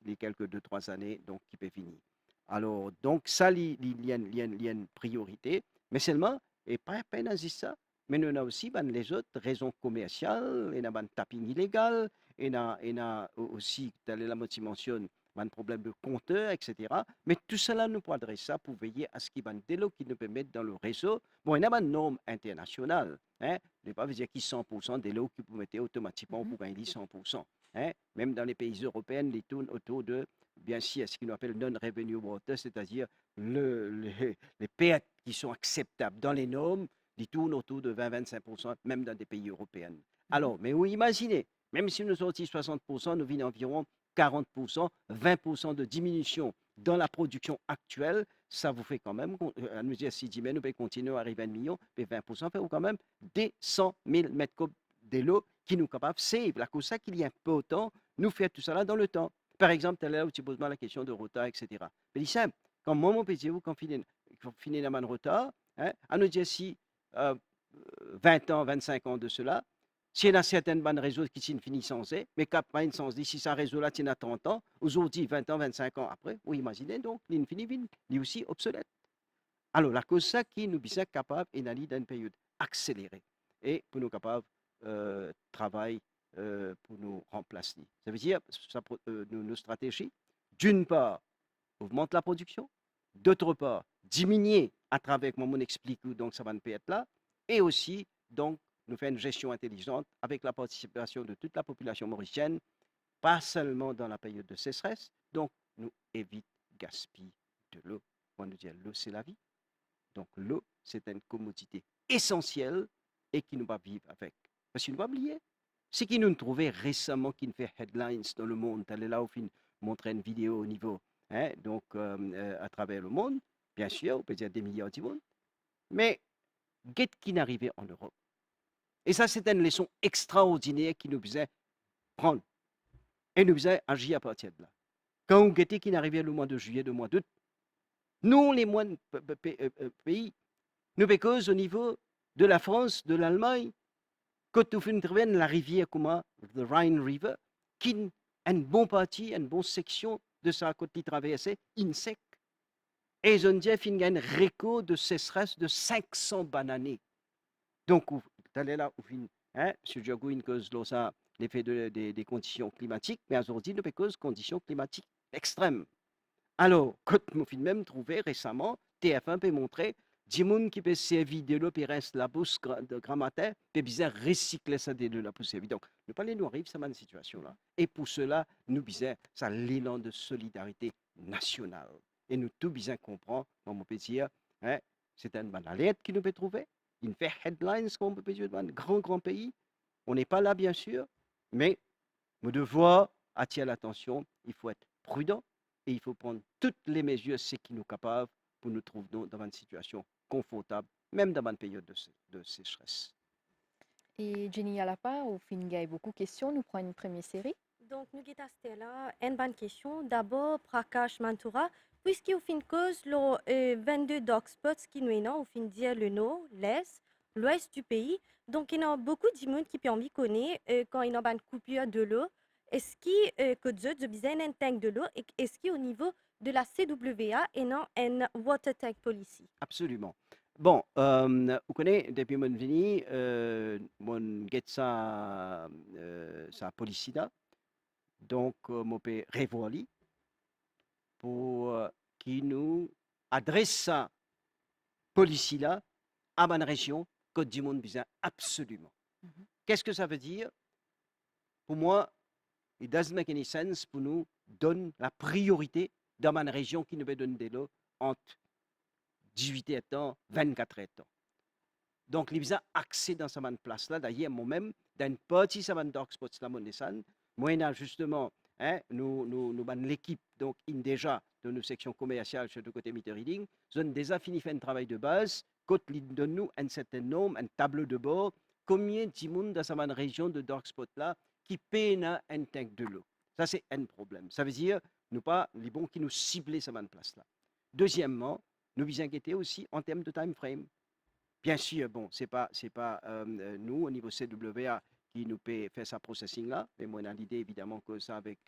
les quelques 2-3 années donc, qui peut finir. Alors, donc, ça, il y a une priorité, mais seulement, et pas ça, mais nous avons aussi les autres raisons commerciales, il y a un tapping illégal, il y a aussi, la mentionne, un problème de compteur, etc. Mais tout cela, nous pourrons adresser ça pour veiller à ce qu'il y ait des lots qui nous permettent dans le réseau. Bon, il y a une norme internationale. Hein, ne pas dire qu'il y a 100% des lots qui vous mettez automatiquement pour gagner 100%. Hein, même dans les pays européens, ils tournent autour de, bien sûr, ce qu'on appelle non-revenue water, c'est-à-dire les pertes qui sont acceptables dans les normes, ils tournent autour de 20-25%, même dans des pays européens. Alors, mais vous imaginez, même si nous sortons 60%, nous venons environ 40%, 20% de diminution dans la production actuelle, ça vous fait quand même, à nous dire si nous pouvons continuer à arriver à 1 million, mais 20% fait quand même des 100 000 mètres cubes de l'eau qui nous capables de save. La cause ça qu'il y a un peu autant, nous faire tout ça là dans le temps. Par exemple, tu es là où tu poses la question de retard, etc. Mais c'est simple, quand moi, mon petit, quand finit dans un retard, hein, à nous dire si 20 ans, 25 ans de cela, s'il y a certaines bonnes réseaux qui sont finis sans eux, mais qui pas une sens, si ça réseau-là tient à 30 ans, aujourd'hui, 20 ans, 25 ans après, vous imaginez donc, l'infini est aussi obsolète. Alors, la cause ça qui nous sommes capables d'aller dans une période accélérée et pour nous capables de travailler pour nous remplacer. Ça veut dire, nos stratégies, d'une part, augmente la production, d'autre part, diminuer à travers, comme on explique, donc ça va ne pas être là, et aussi, donc, nous faire une gestion intelligente avec la participation de toute la population mauricienne, pas seulement dans la période de sécheresse, donc nous évite gaspiller de l'eau. On nous dit l'eau c'est la vie. Donc l'eau c'est une commodité essentielle et qui nous va vivre avec. Parce qu'il ne va oublier. Ce qui nous trouvait récemment qui nous fait headlines dans le monde, elle est là où on montrer une vidéo au niveau, hein, donc à travers le monde, bien sûr, on peut dire des milliards du monde, mais qu'est-ce qui n'arrivait en Europe? Et ça, c'est une leçon extraordinaire qui nous faisait prendre. Et nous faisait agir à partir de là. Quand on était qui n'arrivait le mois de juillet, le mois d'août, nous, les mois de pays, nous cause au niveau de la France, de l'Allemagne, quand nous faisons la rivière comme the Rhine River, qui est une bonne partie, une bonne section de sa côte qui traversait, insec. Et ils ont dit qu'il y a un record de sécheresse de 500 bananes. Donc, là où hein, M. Djogouine cause l'effet des conditions climatiques, mais aujourd'hui, nous cause conditions climatiques extrêmes. Alors, quand nous avons même trouvé récemment, TF1 peut montrer, des gens qui peuvent servir de l'eau, puis reste la bourse de grammaire, puis bien recycler ça de l'eau pour servir. Donc, nous parlons, nous arrive, ça une situation-là. Et pour cela, nous disons, ça l'élan de solidarité nationale. Et nous tout bien comprendre, comme on peut dire, hein, c'est une bonne alerte qui nous peut trouver. Il fait headlines, comme on peut dire, dans un grand pays. On n'est pas là, bien sûr, mais nous devons attirer l'attention. Il faut être prudent et il faut prendre toutes les mesures, ce qui nous capable pour nous trouver dans une situation confortable, même dans une période de sécheresse. Et Jenny Alapa, au fin, il y a beaucoup de questions. Nous prenons une première série. Donc, nous avons là une bonne question. D'abord, Prakash Mantura, puisqu'il fin cause le 22 dark spots qui nous ont au fin dire le nord, l'est, l'ouest du pays. Donc, il y a beaucoup de monde qui peut en connaître quand il y a une coupure de l'eau. Est-ce que vous besoin d'un tank de l'eau et est-ce qu'au niveau de la CWA et non un water tank policy? Absolument. Bon, vous connaissez, depuis mon venu, mon get sa policy là. Donc, mon peut revoir pour qui nous adresse sa policy là à ma région, Côte du Monde besoin absolument. Qu'est-ce que ça veut dire? Pour moi, it doesn't make any sense pour nous donner la priorité dans ma région qui nous veut donner de l'eau entre 18 hectares, 24 hectares. Donc, les besoin accès dans cette place-là. D'ailleurs, moi-même, dans une petite savane dark spots, la Mondesane, moi, justement, nous l'équipe, donc, déjà, de nos sections commerciales sur le côté meter reading, nous avons déjà fini faire un travail de base, côté de nous, un certain nombre, un tableau de bord, combien de monde dans cette région de dark spot-là qui paye un tank de l'eau. Ça, c'est un problème. Ça veut dire, nous pas les bons qui nous ciblent cette place-là. Deuxièmement, nous nous inquiétons aussi en termes de time frame. Bien sûr, bon, c'est pas nous, au niveau CWA, qui nous peut faire sa processing-là, mais moi, on a l'idée, évidemment, que ça avec,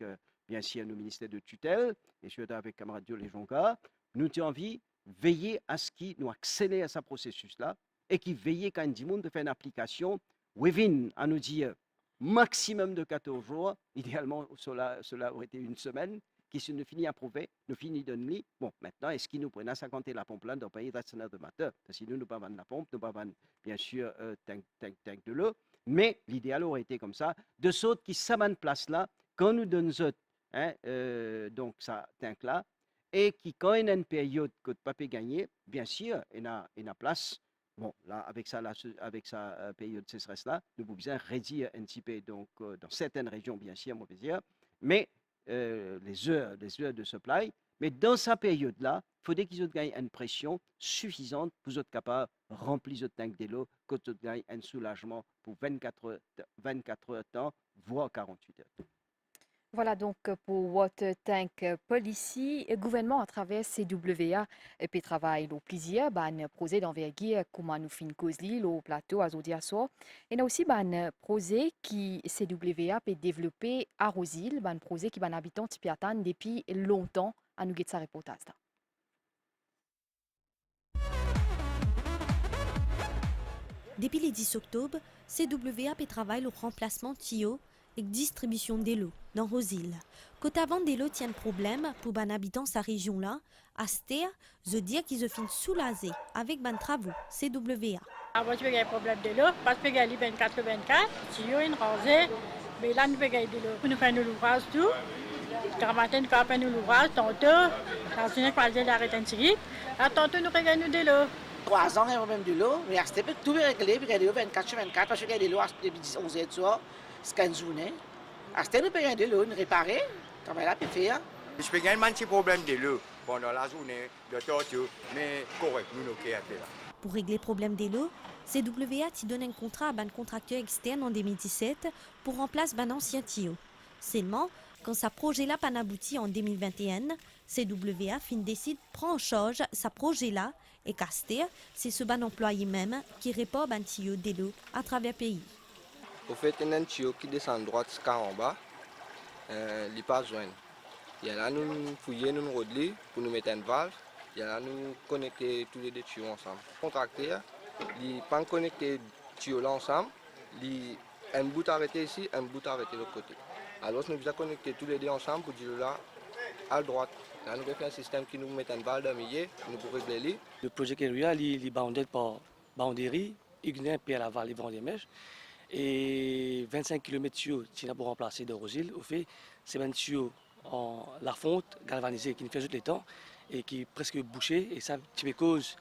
bien sûr, nos ministères de tutelle, et surtout avec camarade Dieu les Jonca, nous avons envie de veiller à ce qui nous accélère ce processus-là, et qui veille quand du monde de faire une application within, à nous dire, maximum de 14 jours, idéalement, cela aurait été une semaine, qui se nous finit approuvé, nous finit de nuit. Bon, maintenant, est-ce qu'il nous prennent à 50 la pompe là dans le pays de matin? Sinon, nous ne pas vendre la pompe, nous ne pas vendre, bien sûr, tank de l'eau. Mais l'idéal aurait été comme ça. De sorte qui s'amène place là, quand nous donnons donc ça tank là, et qui, quand il y a une période que le papier gagné, bien sûr, il y a place. Bon, là, avec sa période de sécheresse là, nous pouvons bien réduire un petit peu, donc, dans certaines régions, bien sûr, on peut dire, mais les heures de supply, mais dans cette période-là, il faudrait qu'ils aient gagné une pression suffisante pour être capables de remplir le tank de l'eau, qu'ils aient gagné un soulagement pour 24 heures de temps, voire 48 heures. Voilà donc pour Water Tank Policy, le gouvernement à travers CWA peut travailler au plaisir, un projet d'envergure comment nous fin causer au plateau à Zodiaso. Et aussi un projet qui CWA peut développer à Rosil, un projet qui va habitant qui peut attendre depuis longtemps à nous guetter sa reportage. Depuis le 10 octobre, CWA peut travailler le remplacement TIO et distribution de l'eau dans Rosil. Quand avant de l'eau tient problème pour les habitants de sa région-là, à ce terre, je dis qu'ils se finissent soulagés avec les travaux CWA. Avant, tu as un problème de l'eau, parce que tu as 24-24, tu as une rosée, mais là, nous avons de l'eau. Nous faisons l'ouvrage tout. Quand matin, nous faisons l'ouvrage, tantôt, quand on a l'arrêt intégré, tantôt, nous faisons de l'eau. 3 ans, il y a un problème de l'eau, mais à ce temps, tout est réglé, puis il y a de l'eau 24/24, parce qu'il y a de l'eau depuis 11 heures, c'est 15 journées. À ce temps, nous payons de l'eau, nous réparer, travailler là, puis faire. Je peux gagner un petit problème de l'eau pendant la journée, de torture, mais correct, nous, OK, là. Pour régler le problème de l'eau, CWA a donné un contrat à un contracteur externe en 2017 pour remplacer un ancien TIO. Seulement, quand ce projet-là n'a pas abouti en 2021, CWA décide de prendre en charge ce projet-là et Caster, c'est ce ban employé même qui répond un tuyau de l'eau à travers le pays. Au fait, il y a un tuyau qui descend droite en bas, il n'y a pas besoin. Il y a là, nous fouillons, nous rodelons pour nous mettre une valve. Il y a là, nous connecter tous les deux tuyaux ensemble. Le contracteur, il n'est pas connecté les tuyaux là ensemble, il un bout arrêté ici, un bout arrêté de l'autre côté. Alors, nous devons connecter tous les deux ensemble pour dire là, à droite. Là, nous avons fait un système qui nous met une balle d'un milieu, nous pouvons régler. Le projet Kerouya, il est bandé par Banderie, Ignan, puis à la vallée Vendémèche. Et 25 km tuyaux qui pour remplacer de Rosil. Au fait, c'est un tuyau en la fonte galvanisée qui nous fait juste les temps et qui est presque bouché. Et ça, qui cause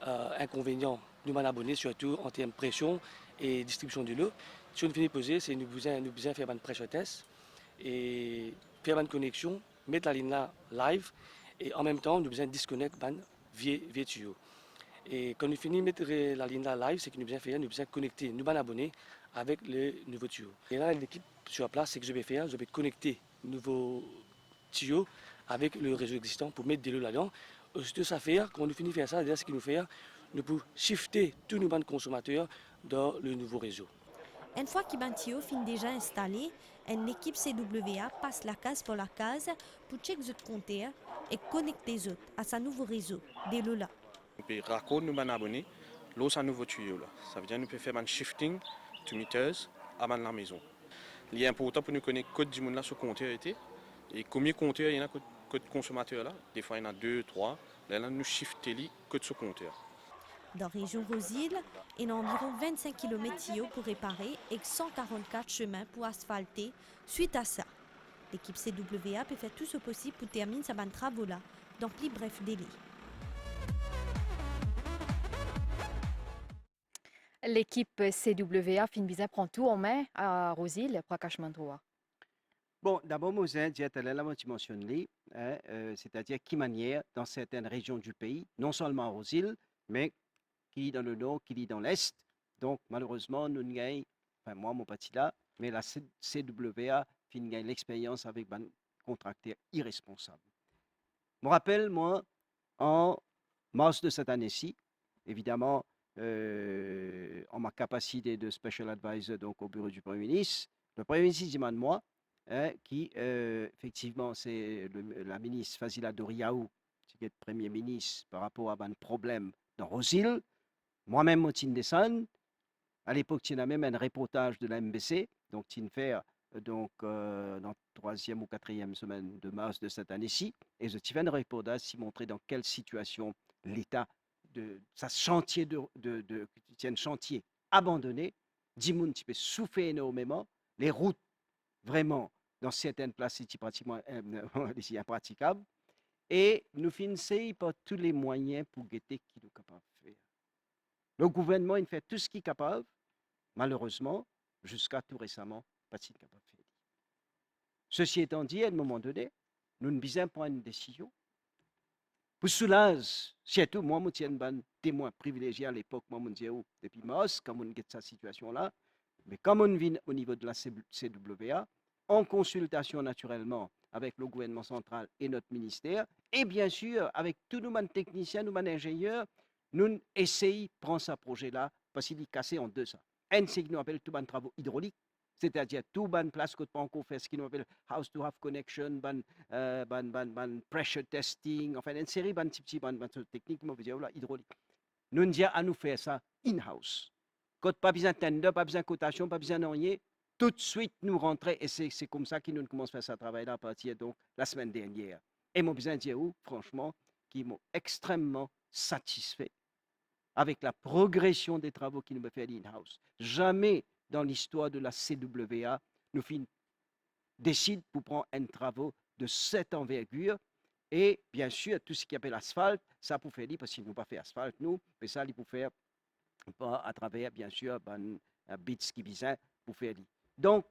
inconvénient nous m'en abonner, surtout en termes de pression et distribution de l'eau. Si on finit de poser, c'est nous besoin faire une pressure test et faire une connexion, mettre la ligne là live et en même temps nous besoin disconnecter un vieux tuyau. Et quand nous finissons de mettre la ligne là live, c'est que nous besoin connecter nous abonnés avec le nouveau tuyau. Et là l'équipe sur place, ce que je vais faire, je vais connecter de nouveaux tuyaux avec le réseau existant pour mettre de l'eau là-dedans. Aussitôt ça faire, quand on finit de faire ça, déjà ce qu'il nous fait, nous pouvons shifter tous nos bandes consommateurs dans le nouveau réseau. Une fois que les tuyaux sont déjà installés, une équipe CWA passe la case pour la case pour checker les compteurs et connecter les autres à ce nouveau réseau de l'eau là. On peut raccordre nos abonnés, l'eau c'est un nouveau tuyau là. Ça veut dire que nous pouvons faire un shifting to meters à la maison. Il est important pour nous connaître code du monde là sur le compteur était et combien de compteurs il y en a code consommateur là. Des fois il y en a 2, 3. Là nous shifter les code sur compteur. Dans la région Rosil, il y a environ 25 km tuyaux pour réparer et 144 chemins pour asphalter. Suite à ça, l'équipe CWA peut faire tout ce possible pour terminer sa bande travaux là dans plus bref délai. L'équipe CWA fin bien prend tout en main à Rosil, Prakashman 3. Bon, d'abord, Mosin, tu mentionnes, c'est-à-dire qui manière dans certaines régions du pays, non seulement à Rosil, mais qui est dans le nord, qui est dans l'est. Donc, malheureusement, nous n'avons, enfin, moi, mon parti là, mais la CWA gagne l'expérience avec un contracteur irresponsable. Je me rappelle, moi, en mars de cette année-ci, évidemment, en ma capacité de special advisor donc, au bureau du Premier ministre, le Premier ministre dit de moi, qui, effectivement, c'est la ministre Fazila Doriaou, qui est Premier ministre par rapport à un problème dans Rosil. Moi-même, je suis descendu. À l'époque, il y a même un reportage de la MBC, donc il fait donc, dans la 3e ou 4e semaine de mars de cette année-ci. Et je fais un reportage qui montrait dans quelle situation l'État de sa chantier chantier abandonné, 10 personnes qui peuvent souffrir énormément, les routes vraiment dans certaines places c'est pratiquement impraticable et nous finissons par tous les moyens pour guetter qui nous capable de faire. Le gouvernement il fait tout ce qu'il est capable, malheureusement jusqu'à tout récemment pas ce qu'il est capable de faire. Ceci étant dit, à un moment donné, nous ne besoin prendre une décision. Pour soulager, surtout moi, je suis un témoin privilégié à l'époque, moi, je dis depuis mars, quand on a cette situation-là, mais comme on vient au niveau de la CWA, en consultation naturellement avec le gouvernement central et notre ministère, et bien sûr avec tous nos techniciens, nos ingénieurs, nous essayons de prendre ce projet-là parce qu'il est cassé en deux. Un, c'est ce qu'on appelle tout les travaux hydrauliques, c'est-à-dire tout ban place que pas encore fait ce qu'on appelle house to house connection, ban pressure testing, enfin une série de petits techniques hydrauliques. Nous disons à nous faire ça in-house. Quand pas besoin de tender, pas besoin de cotation, pas besoin de rien, tout de suite nous rentrer et c'est comme ça que nous commençons à faire ce travail-là à partir donc la semaine dernière. Et mon besoin de dire franchement, qui m'ont extrêmement satisfait avec la progression des travaux qui nous ont fait in-house. Jamais dans l'histoire de la CWA, nous décidons pour prendre un travaux de cette envergure. Et bien sûr, tout ce qui appelle asphalte, ça pour faire, parce qu'ils n'ont pas fait asphalte, nous, mais ça, ils pour faire à travers, bien sûr, un bits qui vient pour faire. Donc,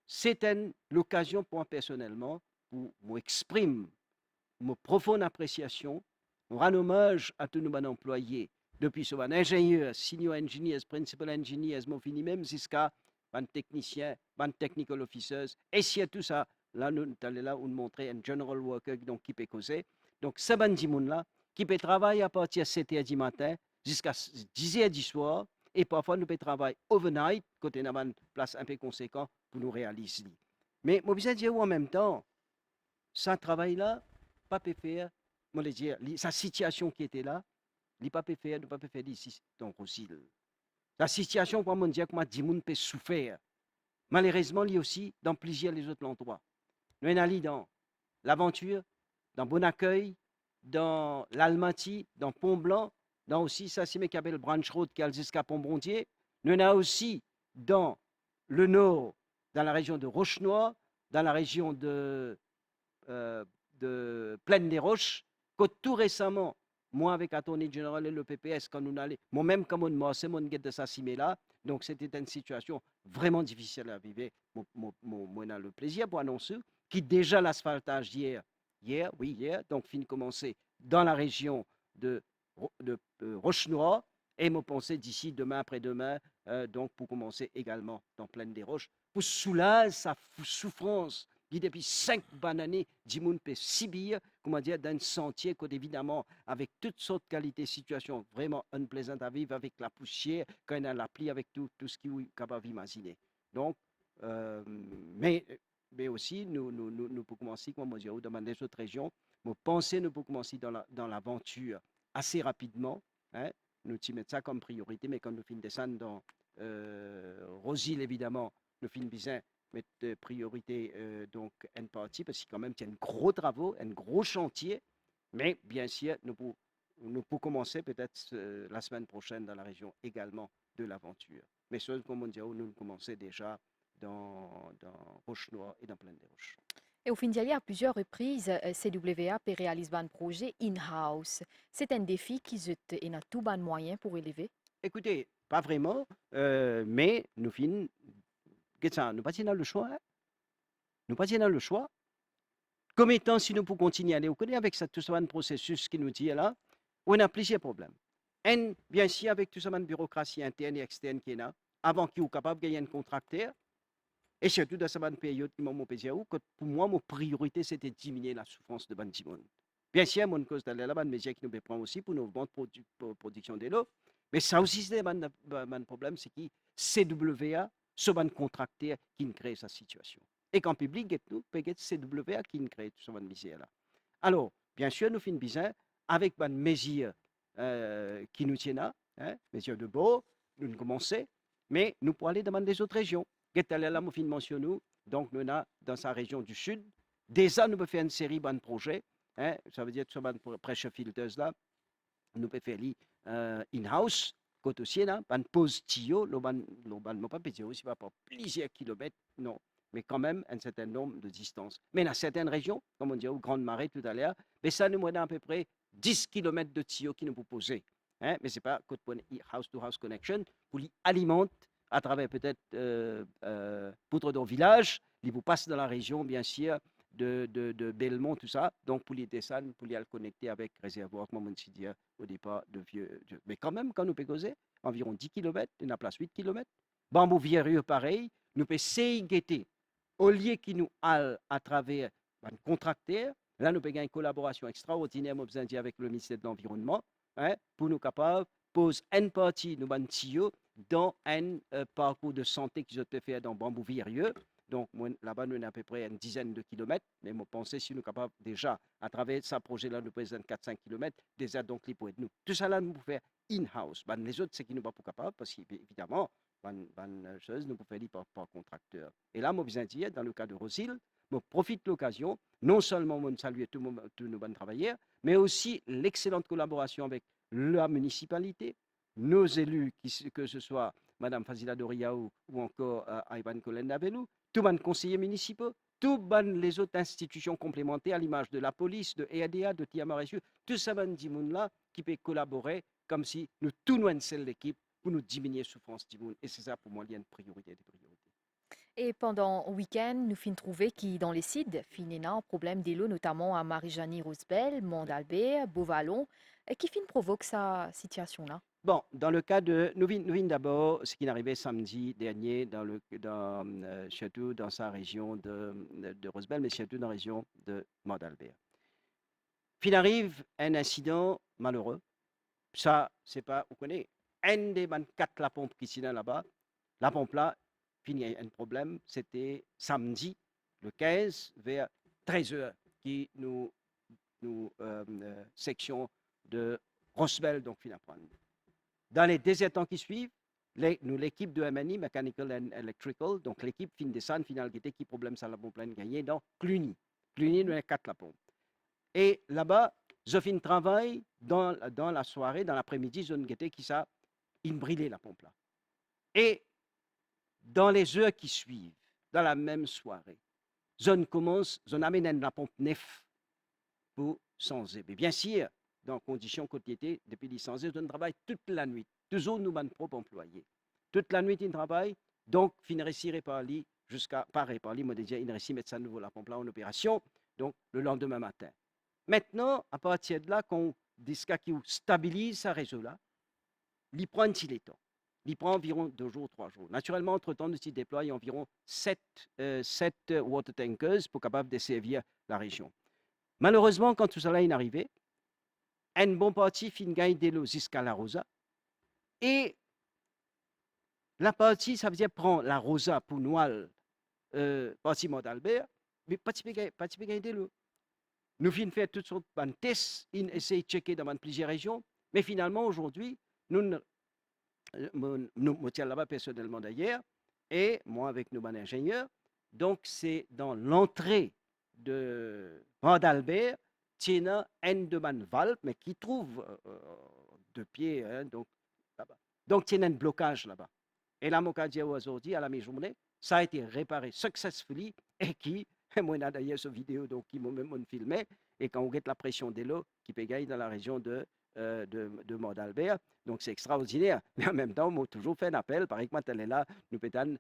c'est l'occasion pour moi personnellement, pour m'exprimer ma profonde appréciation, rendre hommage à tous nos employés, depuis ce ingénieur, senior engineers, principal engineers, mon fini même jusqu'à un technicien, un technical officers, et si tout ça, là, nous allons là, on montrer un general worker donc, qui peut causer. Donc, ce bandit-là, qui peut travailler à partir de 7h du matin jusqu'à 10h du soir, et parfois nous pouvons travailler overnight, côté on a une place un peu conséquent pour nous réaliser. Mais, moi, je dire en même temps, ce travail-là, pas peut faire, moi, je dire, sa situation qui était là, il ne peut pas faire ici, donc aussi. La situation, comme on dit, comment 10 personnes peuvent souffrir. Malheureusement, il y a aussi dans plusieurs les autres endroits. Nous sommes allés dans l'Aventure, dans Bon Accueil, dans l'Almaty, dans Pont-Blanc, dans aussi, ça c'est le Branch Road qui est jusqu'à Pont-Brondier. Nous sommes aussi dans le nord, dans la région de Roche-Noire, dans la région de Plaine des Roches, que tout récemment, moi avec l'Attorney General et le PPS, quand nous allons, moi-même comme on m'a c'est mon guide de s'assimer là, donc c'était une situation vraiment difficile à vivre. Moi, on a le plaisir pour annoncer qui déjà l'asphaltage hier, donc fin de commencer dans la région de Roche-Noire, et me penser d'ici demain, après-demain, donc pour commencer également dans Plaine des Roches. pour soulager sa souffrance qui depuis 5 bonnes années, Dimoun peut subir, comment dire, dans un sentier évidemment, avec toutes sortes de qualités, situations vraiment unplaisantes à vivre, avec la poussière, quand on a la pluie, avec tout ce qu'il est capable d'imaginer. Donc, mais aussi, nous pouvons commencer, comme on dit, dans les autres régions, nous pensons nous pouvons commencer dans l'aventure assez rapidement. Hein, nous mettons ça comme priorité, mais quand nous finissons descendre dans Rosil, évidemment, nous finissons bien mettre priorité donc une partie, parce que quand même, il y a un gros travaux, un gros chantier, mais bien sûr, nous pouvons commencer peut-être la semaine prochaine dans la région également de l'aventure. Mais ce comme on dit, nous commençons déjà dans Roche-Noire et dans Plaine des Roches. Et au fin d'y aller, à plusieurs reprises, CWA peut réaliser un projet in-house. C'est un défi qui est dans tout bon moyen pour élever. Écoutez, pas vraiment, mais nous finissons. Nous pas dans le choix. Hein? Nous pas dans le choix. Comme étant, si nous pouvons continuer à aller, vous connaissez avec ça, tout ce processus qui nous dit là, on a plusieurs problèmes. Un, bien sûr, avec tout ce bureaucratie interne et externe qui est là, avant qu'ils soient capables de gagner un contracteur, et surtout dans cette période qui m'a dit que pour moi, ma priorité, c'était de diminuer la souffrance de Bandimon. Bien sûr, mon cause d'aller là-bas, mais qui nous prend aussi pour nos ventes production de l'eau. Mais ça aussi, c'est un problème, c'est que CWA, ce ban contracteur qui crée sa situation. Et qu'en public, nous, c'est CWA qui crée ce ban misère-là. Alors, bien sûr, nous finissons bien avec ban mesures qui nous tiennent là, hein, mesures de beau, nous commençons, mais nous pourrons aller dans les autres régions. Là, nous mentionnons, donc nous avons dans sa région du sud, déjà nous pouvons faire une série de projets, hein, ça veut dire que ce ban pressure filters là, nous pouvons faire in-house. Côté aussi, là, ban pose tuyau, le ban pas pété aussi pas pour plusieurs kilomètres, non, mais quand même un certain nombre de distances. Mais dans certaines régions, comme on dit aux Grandes Marais tout à l'heure, mais ça nous donne à peu près 10 km de tuyaux qui nous proposent. Hein, mais ce n'est pas house-to-house connection, pour les alimenter à travers peut-être poutre dans le village, ils vous passent dans la région, bien sûr, de Belmont, tout ça, donc pour les descendre, pour les connecter avec réservoir, comme on dit au départ, de vieux. Mais quand même, quand nous pouvons causer, environ 10 km, on a place 8 km, bambou vieux pareil, nous pouvons essayer de au lieu qui nous allent à travers un contracteur, là nous pouvons gagner une collaboration extraordinaire avec le ministère de l'Environnement, hein, pour nous capables pose une partie de nos tuyaux dans un parcours de santé qui se fait dans bambou vieux. Donc, là-bas, nous avons à peu près une dizaine de kilomètres, mais je pense si nous sommes capables déjà, à travers ce projet-là, nous pouvons 4-5 kilomètres, déjà, donc, les pour nous. Tout ça, là, nous pouvons faire in-house. Ben, les autres, c'est qui nous pas capables, parce qu'évidemment, chose, nous pouvons faire par contracteur. Et là, moi, je dire, dans le cas de Rosil, je profite de l'occasion, non seulement de saluer tous nos bons travailleurs, mais aussi l'excellente collaboration avec la municipalité, nos élus, que ce soit Mme Fazila Doriaou ou encore Ivan Colenda-Belou, tous les conseillers municipaux, toutes les autres institutions complémentaires, à l'image de la police, de EADA, de Tiamaressu, tout ça, là qui peut collaborer comme si nous tous nous sommes l'équipe pour nous diminuer la souffrance du monde. Et c'est ça pour moi, il y a une priorité des priorités. Et pendant le week-end, nous finissons trouver qui dans les sites, finissons un problème d'eau, notamment à Marie-Janie Rosebel, Mont-d'Albert, Beauvallon, qui provoque cette situation-là. Bon, dans le cas de. Nous venons d'abord ce qui est arrivé samedi dernier, surtout dans sa région de Rosebel, mais surtout dans la région de Mont-d'Albert. Puis arrive un incident malheureux. Ça, c'est pas. Vous connaissez, un des 4 la pompe qui sont là-bas, la pompe là, il y a un problème, c'était samedi, le 15, vers 13h, qui nous section de Rosebel, donc fin prendre. Dans les 2 temps qui suivent, l'équipe de MNI, Mechanical and Electrical, donc l'équipe fin descend, final qui problème ça la pompe pleine gagné dans Cluny. Cluny, nous avons 4 la pompe. Et là-bas, je finis travail dans la soirée, dans l'après-midi, je ne qui ça, il brûlait la pompe là. Et dans les heures qui suivent, dans la même soirée, je amène la pompe neuf pour changer. Mais bien sûr, dans conditions quotidiennes, depuis les changer, je travaille toute la nuit. Toujours nous, mon propre employé. Toute la nuit, il travaille, donc, il réussit par lui, jusqu'à, pareil, par lui, moi déjà, il réussit à mettre ça nouveau la pompe là en opération, donc, le lendemain matin. Maintenant, à partir de là, qu'on dit qui stabilise ce réseau-là, il prend un petit temps. il prend environ 2 jours, 3 jours. Naturellement, entre-temps, nous y déployons environ 7 water tankers pour capable desservir la région. Malheureusement, quand tout cela est arrivé, une bonne partie fin gagne de l'eau jusqu'à la Rosa. Et la partie, ça veut dire prendre la Rosa pour Noël, partie d'Albert, mais pas de gagner de l'eau. Nous finissons faire toutes sortes de tests, essayer de checker dans plusieurs régions, mais finalement, aujourd'hui, nous là-bas personnellement d'ailleurs, et moi avec nos ingénieurs, donc c'est dans l'entrée de Port d'Albert, il y a un de valve, mais qui trouve de pied, hein, donc là-bas. Donc il y a un blocage là-bas. Et la Mokadja aujourd'hui, à la mi-journée, ça a été réparé successfully, et qui, moi on a d'ailleurs ce vidéo donc, qui m'a même filmé, et quand on regarde la pression de l'eau qui peut gagner dans la région de Mort d'Albert. Donc, c'est extraordinaire. Mais en même temps, on a toujours fait un appel. Par exemple, elle est là, nous pouvons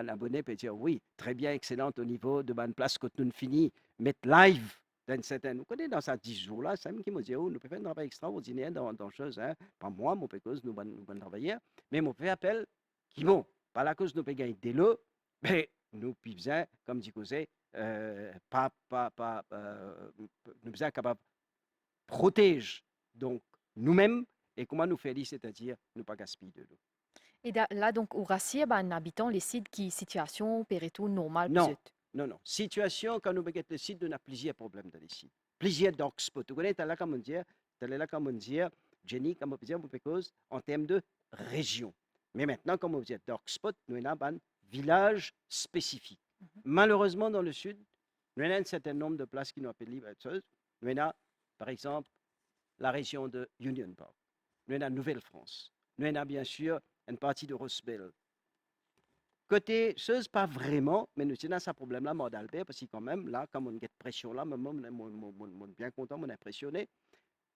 abonner et dire oui, très bien, excellente au niveau de bonne place que nous fini, mettre live dans certaines. Vous connaissez dans ces 10 jours-là, c'est qui me dit oh, nous pouvons faire un travail extraordinaire dans choses. Hein. Pas moi, mon cause, nous pouvons travailler. Mais mon fait appel qui vont, par la cause nous pouvons gagner de l'eau, mais nous pouvons, comme dit Cosé, nous sommes capables de protéger donc nous-mêmes, et comment nous faire, c'est-à-dire ne pas gaspiller de l'eau. Et là, donc, au Rassia, ben, habitant les sites qui situation péréto normale. Non, non. Situation, quand nous regardons le site, on a plusieurs problèmes dans les sites. Plusieurs dark spots. Vous connaissez, là, comme on dit, Jenny, comme on peut dire, en termes de région. Mais maintenant, comme on dit, dark spot, nous avons un village spécifique. Malheureusement, dans le sud, nous avons un certain nombre de places qui nous appellent libres. Nous avons, par exemple, la région de Union Park. Nous avons la Nouvelle-France. Nous avons bien sûr une partie de Rosebel. Côté chose, pas vraiment, mais nous avons ce problème-là, Mort d'Albert, parce que quand même, là, comme on a cette pression-là, moi, je suis bien content, je suis impressionné.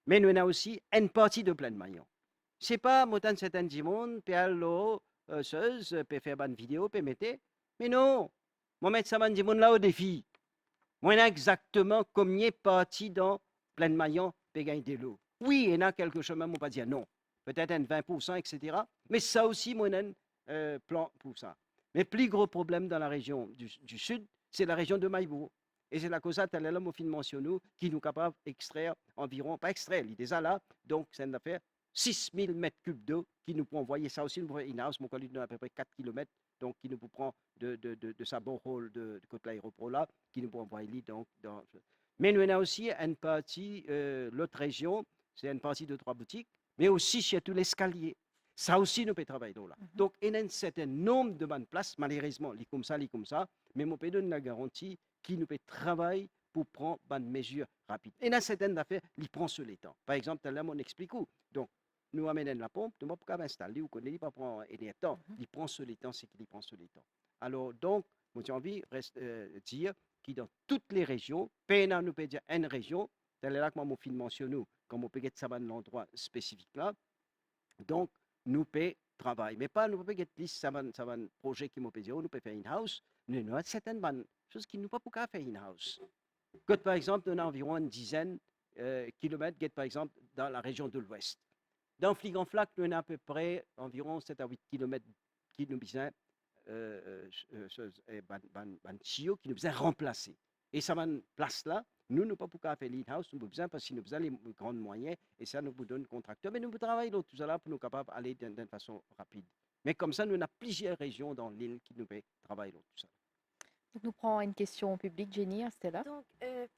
Mais nous avons aussi une partie de Plaine Maillon. Ce n'est pas, moi, certains monde, puis alors, chose, puis faire une vidéo, puis mettre. Mais non, moi, mettre ça, là au défi. Moi, on a exactement combien de parties dans Plaine Maillon, puis gagner de l'eau. Oui, il y a quelque chose, même on ne peut pas dire non. Peut-être un 20%, etc. Mais ça aussi, moi, on a un plan pour ça. Mais le plus gros problème dans la région du sud, c'est la région de Maïbourg. Et c'est la cause à tel homme, au fin mentionné, qui nous est capable d'extraire environ, pas extraire, il est déjà là, donc c'est une affaire, 6000 mètres cubes d'eau qui nous peut envoyer ça aussi, nous pouvons in-house, mon collègue à peu près 4 km, donc qui nous prend de sa borehole de côté l'aéroport là, qui nous peut envoyer donc dans. Mais nous avons aussi une partie, l'autre région, c'est une partie de 3 boutiques, mais aussi chez tout l'escalier. Ça aussi, nous pouvons travailler là. Donc, il y a un certain nombre de bonnes places, malheureusement, les comme ça, mais on peut donner la garantie qui nous peut travailler pour prendre bonnes mesures rapides. Et dans certaines affaires, ils prennent sur les temps. Par exemple, là, on explique où. Donc, nous amenons la pompe, nous ne pouvons pas installer, ou qu'on ne pas prendre un temps. Ils prennent sur les temps, c'est qu'ils prennent sur les temps. Alors, donc, moi, j'ai envie de dire que dans toutes les régions, PNA nous peut dire une région, c'est là que moi, je mentionne, comme on peut être ça dans l'endroit spécifique là. Donc, nous pouvons travailler. Mais pas, nous pouvons être liste, ça va un projet qui nous peut dire, nous pouvons faire in-house. Nous avons certaines choses qui nous pas pour faire in-house. Quand, par exemple, on a environ une dizaine de kilomètres, par exemple, dans la région de l'Ouest. Dans Flic-en-Flac, nous avons à peu près environ 7 à 8 kilomètres qui nous besoin tuyau qui nous besoin remplacer. Et ça va une place là, nous ne pouvons pas faire l'in-house, nous avons besoin parce que nous avons les grands moyens et ça nous donne contracteur. Mais nous travaillons tout ça là pour nous capables d'aller d'une façon rapide. Mais comme ça, nous avons plusieurs régions dans l'île qui nous peuvent travailler tout ça. Donc, nous prenons une question publique, Jenny, c'était là. Donc,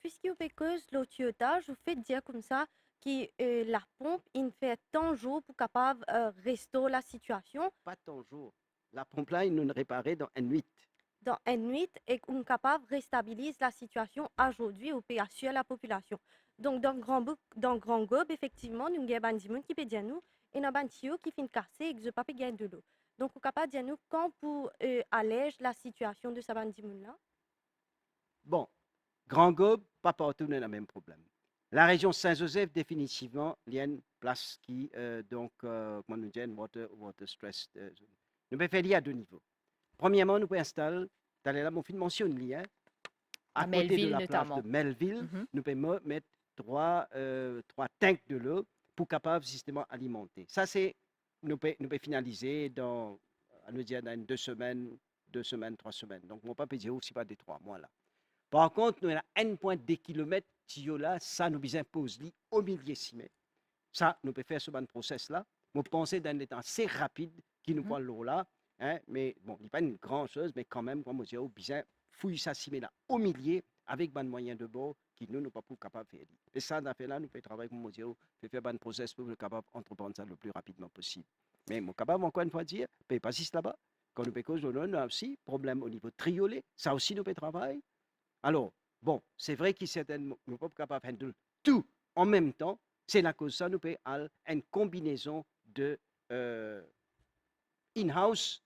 puisque vous cause le tuyautage, vous faites dire comme ça que la pompe, il fait tant de jours pour capable restaurer la situation. Pas tant de jours. La pompe là, il nous réparait dans une nuit. Dans une nuit, et on est capable de réstabiliser la situation aujourd'hui au pays sur la population. Donc, dans Grand Gobe, effectivement, nous avons des gens qui peuvent dire nous, et nous avons des tuyaux qui finissent cassés et qui ne peuvent pas gagner de l'eau. Donc, on est capable de dire nous quand pour alléger la situation de ces gens-là. Bon, Grand Gobe, pas partout, on a le même problème. La région Saint-Joseph, définitivement, il y a une place qui, comment nous dit, water stress. Nous pouvons faire à 2 niveaux. Premièrement, nous pouvons installer, là, mon film mentionne le lien, à côté Melville, de la notamment. plage de Melville, nous pouvons mettre 3 tanks de l'eau pour capable justement alimenter. Ça, c'est nous pouvons finaliser dans, à nous dire, dans 2 semaines, 3 semaines. Donc, mon papa dit aussi pas des 3 mois là. Par contre, nous avons un point de kilomètres, là, ça nous impose au milieu 6 mètres. Ça, nous pouvons faire ce process là. Nous pensons dans des temps assez rapide qui nous prend l'eau là. Hein, mais bon, il n'est pas une grande chose, mais quand même, comme on dit, bien fouille ça 6 mètres là au milieu avec des moyens de bord qui nous ne sommes pas capables de faire. Et ça, dans fait là, nous pouvons travailler comme on dit, faire un process pour être capable d'entreprendre ça le plus rapidement possible. Mais mon capable, encore une fois, dire, peut pas ici là-bas. Quand nous pouvons cause, nous avons aussi problème au niveau triolet, ça aussi nous pouvons travailler. Alors, bon, c'est vrai que certaines, nous ne sommes pas capables de faire tout en même temps. C'est la cause ça, nous pouvons avoir une combinaison de in-house,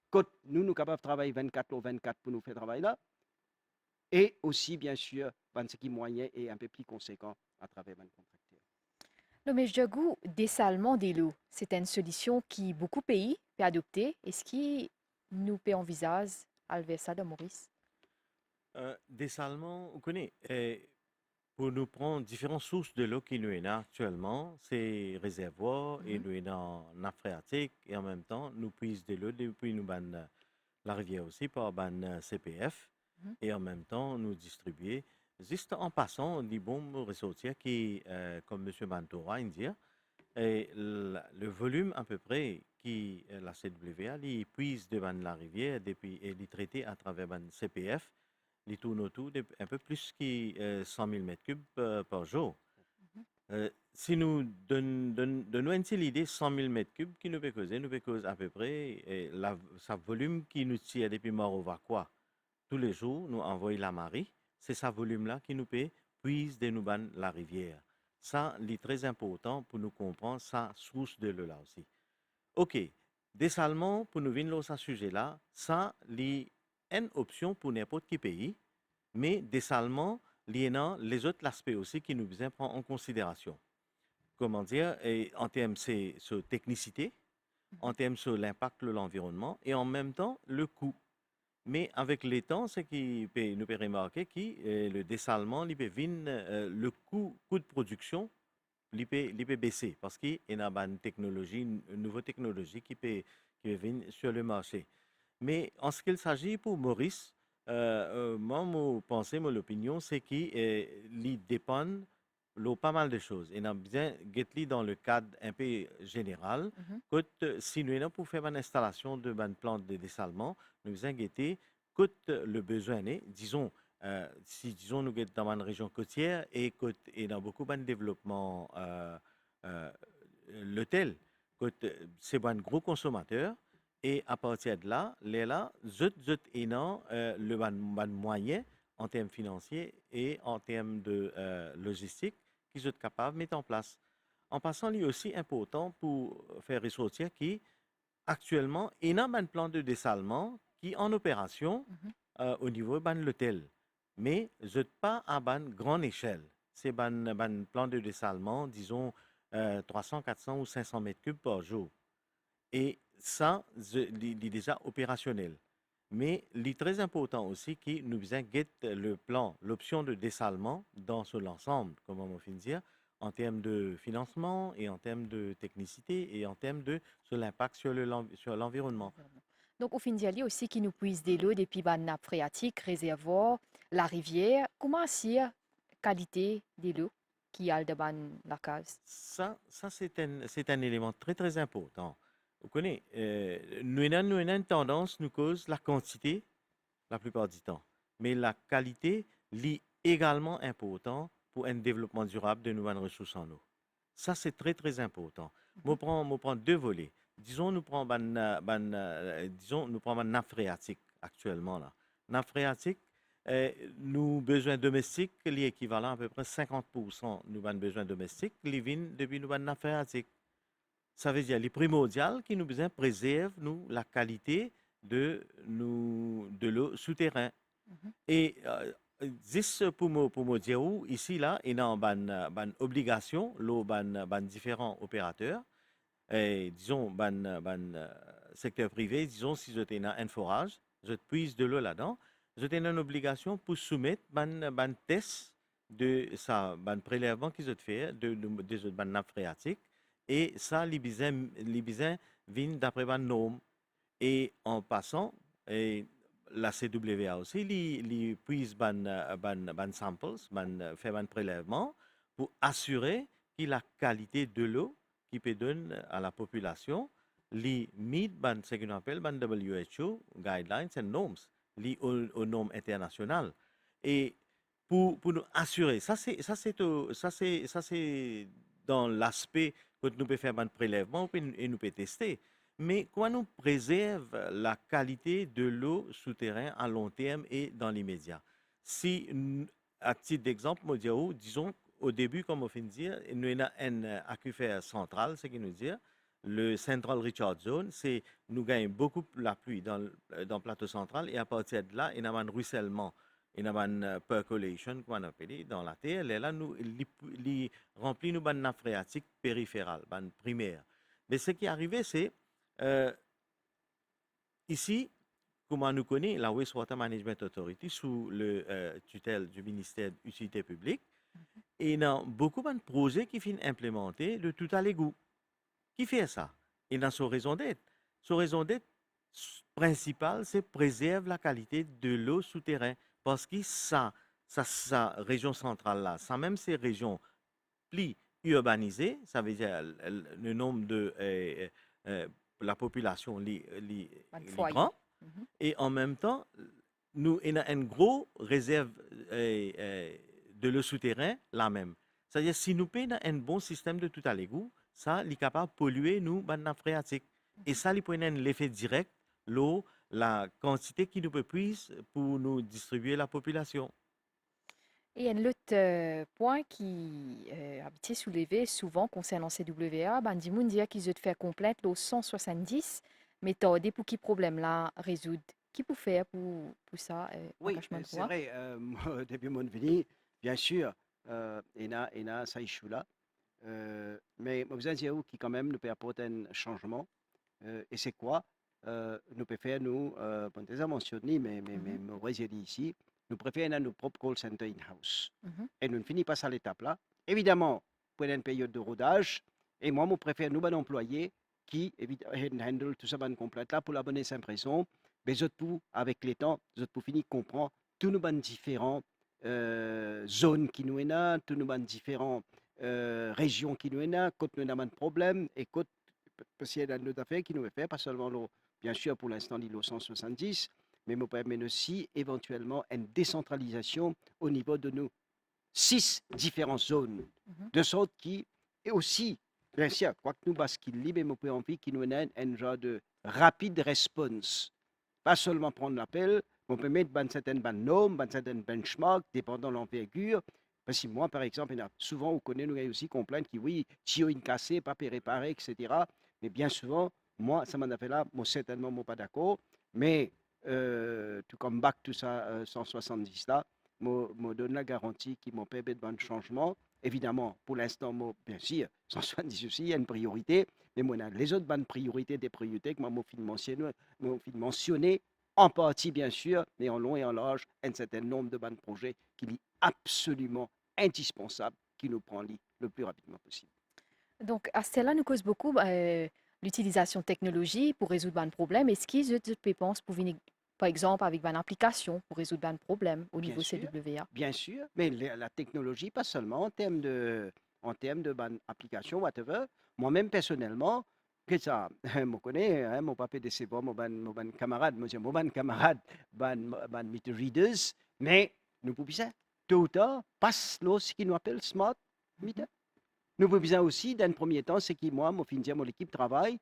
quand nous sommes capables de travailler 24 ou 24 pour nous faire travailler là, et aussi, bien sûr, ce qui est moyen et un peu plus conséquent à travers un contracteur. Le Mejdagu, dessalement de l'eau, c'est une solution qui beaucoup de pays peuvent adopter. Est-ce que nous peut envisager à faire ça, Maurice? Dessalement, vous connaissez, pour nous prendre différentes sources de l'eau qui nous est actuellement, c'est réservoirs et nous est en nappe phréatique et en même temps, nous puisons de l'eau depuis nous la rivière aussi par ban CPF et en même temps, nous distribuer. Juste en passant, des bombes ressortir qui, comme M. Mantora dit, et le volume à peu près qui la CWA il puise devant la rivière depuis et il traité à travers ban CPF, il tourne autour de un peu plus que 100 000 m3 par jour. Si nous donnons une idée, 100 000 m3 qui nous peut causer à peu près sa volume qui nous tire depuis Morovaquois. Tous les jours, nous envoyons la marée. C'est ce volume-là qui nous peut puise de nous la rivière. Ça, c'est très important pour nous comprendre sa source de l'eau là aussi. OK. Dessalement, pour nous venir à ce sujet-là, ça, c'est une option pour n'importe quel pays, mais dessalement, il y a les autres aspects aussi qui nous besoin prendre en considération. Comment dire, et en termes de technicité, en termes de l'impact de l'environnement et en même temps le coût. Mais avec les temps, ce qui nous peut remarquer que le dessalement, le coût de production, il peut baisser parce qu'il y a une nouvelle technologie qui peut venir sur le marché. Mais en ce qu'il s'agit pour Maurice, moi, mon pensée, mon opinion, c'est qu'il dépend de pas mal de choses. Et on a besoin de dans le cadre un peu général. Si nous avons pour faire une installation de une plante de dessalement, nous avons besoin le besoin est, disons, si disons nous sommes dans une région côtière et dans beaucoup de développement l'hôtel, c'est un gros consommateur. Et à partir de là, le moyen en termes financiers et en termes de logistique qu'ils sont capables de mettre en place. En passant, il est aussi important pour faire ressortir qu'actuellement, il y a un plan de dessalement qui est en opération au niveau de l'hôtel. Mais ce n'est pas à une grande échelle. C'est un plan de dessalement, disons, 300, 400 ou 500 mètres cubes par jour. Et ça, il est déjà opérationnel. Mais il est très important aussi que nous guettons le plan, l'option de dessalement dans l'ensemble, comme on finit dire, en termes de financement et en termes de technicité et en termes de l'impact sur l'environnement. Donc, au fin d'année aussi, qui nous puise de l'eau depuis la nappe phréatique, réservoir, la rivière. Comment assurer la qualité de l'eau qui a dans la case? Ça c'est un élément très, très important. Vous connaissez, nous avons une tendance, nous cause la quantité la plupart du temps. Mais la qualité est également important pour un développement durable de nouvelles ressources en eau. Ça, c'est très, très important. Nous prenons 2 volets. Disons, nous prenons une nappe phréatique actuellement. La nappe phréatique, nous avons besoin domestiques, l'équivalent à peu près 50% nous avons besoin domestiques, qui viennent depuis nos nappe phréatique. Ça veut dire les primordial qui nous besoin préserve la qualité de l'eau souterraine. Et juste pour me dire ici là, il y a une obligation, l'eau différents opérateurs. Disons, secteur privé, disons, si je tenais un forage, je puise de l'eau là-dedans, je tenais une obligation pour soumettre un test de ça, un prélèvement qu'ils ont fait de nappe phréatique. et ça, les besoins viennent d'après ban norme. Et en passant, et la CWA aussi, les prise ban samples, fait ban prélèvement pour assurer que la qualité de l'eau qui peut donner à la population, les meet ban, ce qu'on appelle ban WHO guidelines and norms, les aux normes internationales. Et pour nous assurer, ça c'est dans l'aspect que nous pouvons faire un prélèvement et nous pouvons tester. Mais comment nous préserve la qualité de l'eau souterraine à long terme et dans l'immédiat? Si, à titre d'exemple, disons au début, comme on fait dire, nous avons un aquifère central, ce qui nous dit, le Central Recharge Zone, c'est nous gagnons beaucoup la pluie dans le plateau central et à partir de là, il y a un ruissellement. Il y a une percolation, qu'on appelle, dans la terre. Et là, nous remplit nos nappes phréatiques périphérales, primaires. Mais ce qui est arrivé, c'est ici, comment nous connaît la Wastewater Management Authority sous le tutelle du ministère de l'Utilité publique. Et il y a beaucoup de projets qui viennent implémenter le tout à l'égout. Qui fait ça? Et dans son raison d'être. Son raison d'être principale, c'est préserver la qualité de l'eau souterraine. Parce que sa région centrale-là, ça même ces régions plus urbanisées, ça veut dire le nombre de la population les grand, et en même temps, nous avons une grosse réserve de l'eau souterraine là même. C'est-à-dire, si nous payons un bon système de tout à l'égout, ça est capable de polluer nous, la nappe phréatique. Et ça, il peut avoir l'effet direct, l'eau, la quantité qui nous peut prise pour nous distribuer la population. Et un autre point qui a été soulevé souvent concernant CWA, Bandi Moun dit qu'ils ont fait complète l'eau 170, mais tardé pour qui problème-là résoudre. Qui peut faire pour ça? Oui, c'est vrai. Depuis mon venue, bien sûr, il y a ça issue-là. Mais vous avez dit qui quand même nous peut apporter un changement. Et c'est quoi? Nous préférons, nous, pour déjà mentionner, mais je dit ici, nous préférons nos propres call center in-house. Et nous ne finissons pas à l'étape là. Évidemment, pour une période de rodage, et moi, je préfère nous, employés qui handle tout ça complète là pour la bonne impression. Mais je tout, avec les temps, je peux finir comprendre tous nos différents zones qui nous ont, tous nos différentes régions qui nous ont, quand nous avons un problème, et quand parce qu'il y a d'autres affaires qui nous fait, pas seulement l'eau, bien sûr pour l'instant l'îlot 170, mais nous permet aussi éventuellement une décentralisation au niveau de nos 6 différentes zones, de sorte qui, et aussi, bien sûr, quoi que nous basculions libre, mais nous pouvons envie qu'il nous ait un genre de rapide response. Pas seulement prendre l'appel, on peut mettre certaines normes, certaines benchmarks, dépendant de l'envergure. Parce que moi, par exemple, souvent, on connaît, nous avons aussi complaintes qui, oui, tuyau cassé, pas réparé, etc. Mais bien souvent, moi, ça m'en a fait là, moi, certainement, moi, pas d'accord. Mais, tout comme bac, tout ça, 170 là, me donne la garantie qui m'ont permis de bon changement. Évidemment, pour l'instant, moi, bien sûr, 170 aussi, il y a une priorité. Mais moi, les autres bonnes priorités, des priorités que moi, je mentionné, en partie, bien sûr, mais en long et en large, un certain nombre de bons projets qui est absolument indispensable, qui nous prend le plus rapidement possible. Donc, à cela nous cause beaucoup l'utilisation de technologie pour résoudre un problème. Est-ce qu'ils ont pensé pour venir, par exemple, avec une application pour résoudre un problème au niveau CWA? Bien sûr, mais la technologie, pas seulement en termes de application, whatever. Moi-même, personnellement, que ça, je connais, mon papa de c'est mon camarade, mon camarade, mon meter readers, mais nous pouvons ça, tôt ou tard, passe ce qui nous appelle smart meter. Nous pouvons aussi, dans le premier temps, c'est que moi, mon équipe travaille,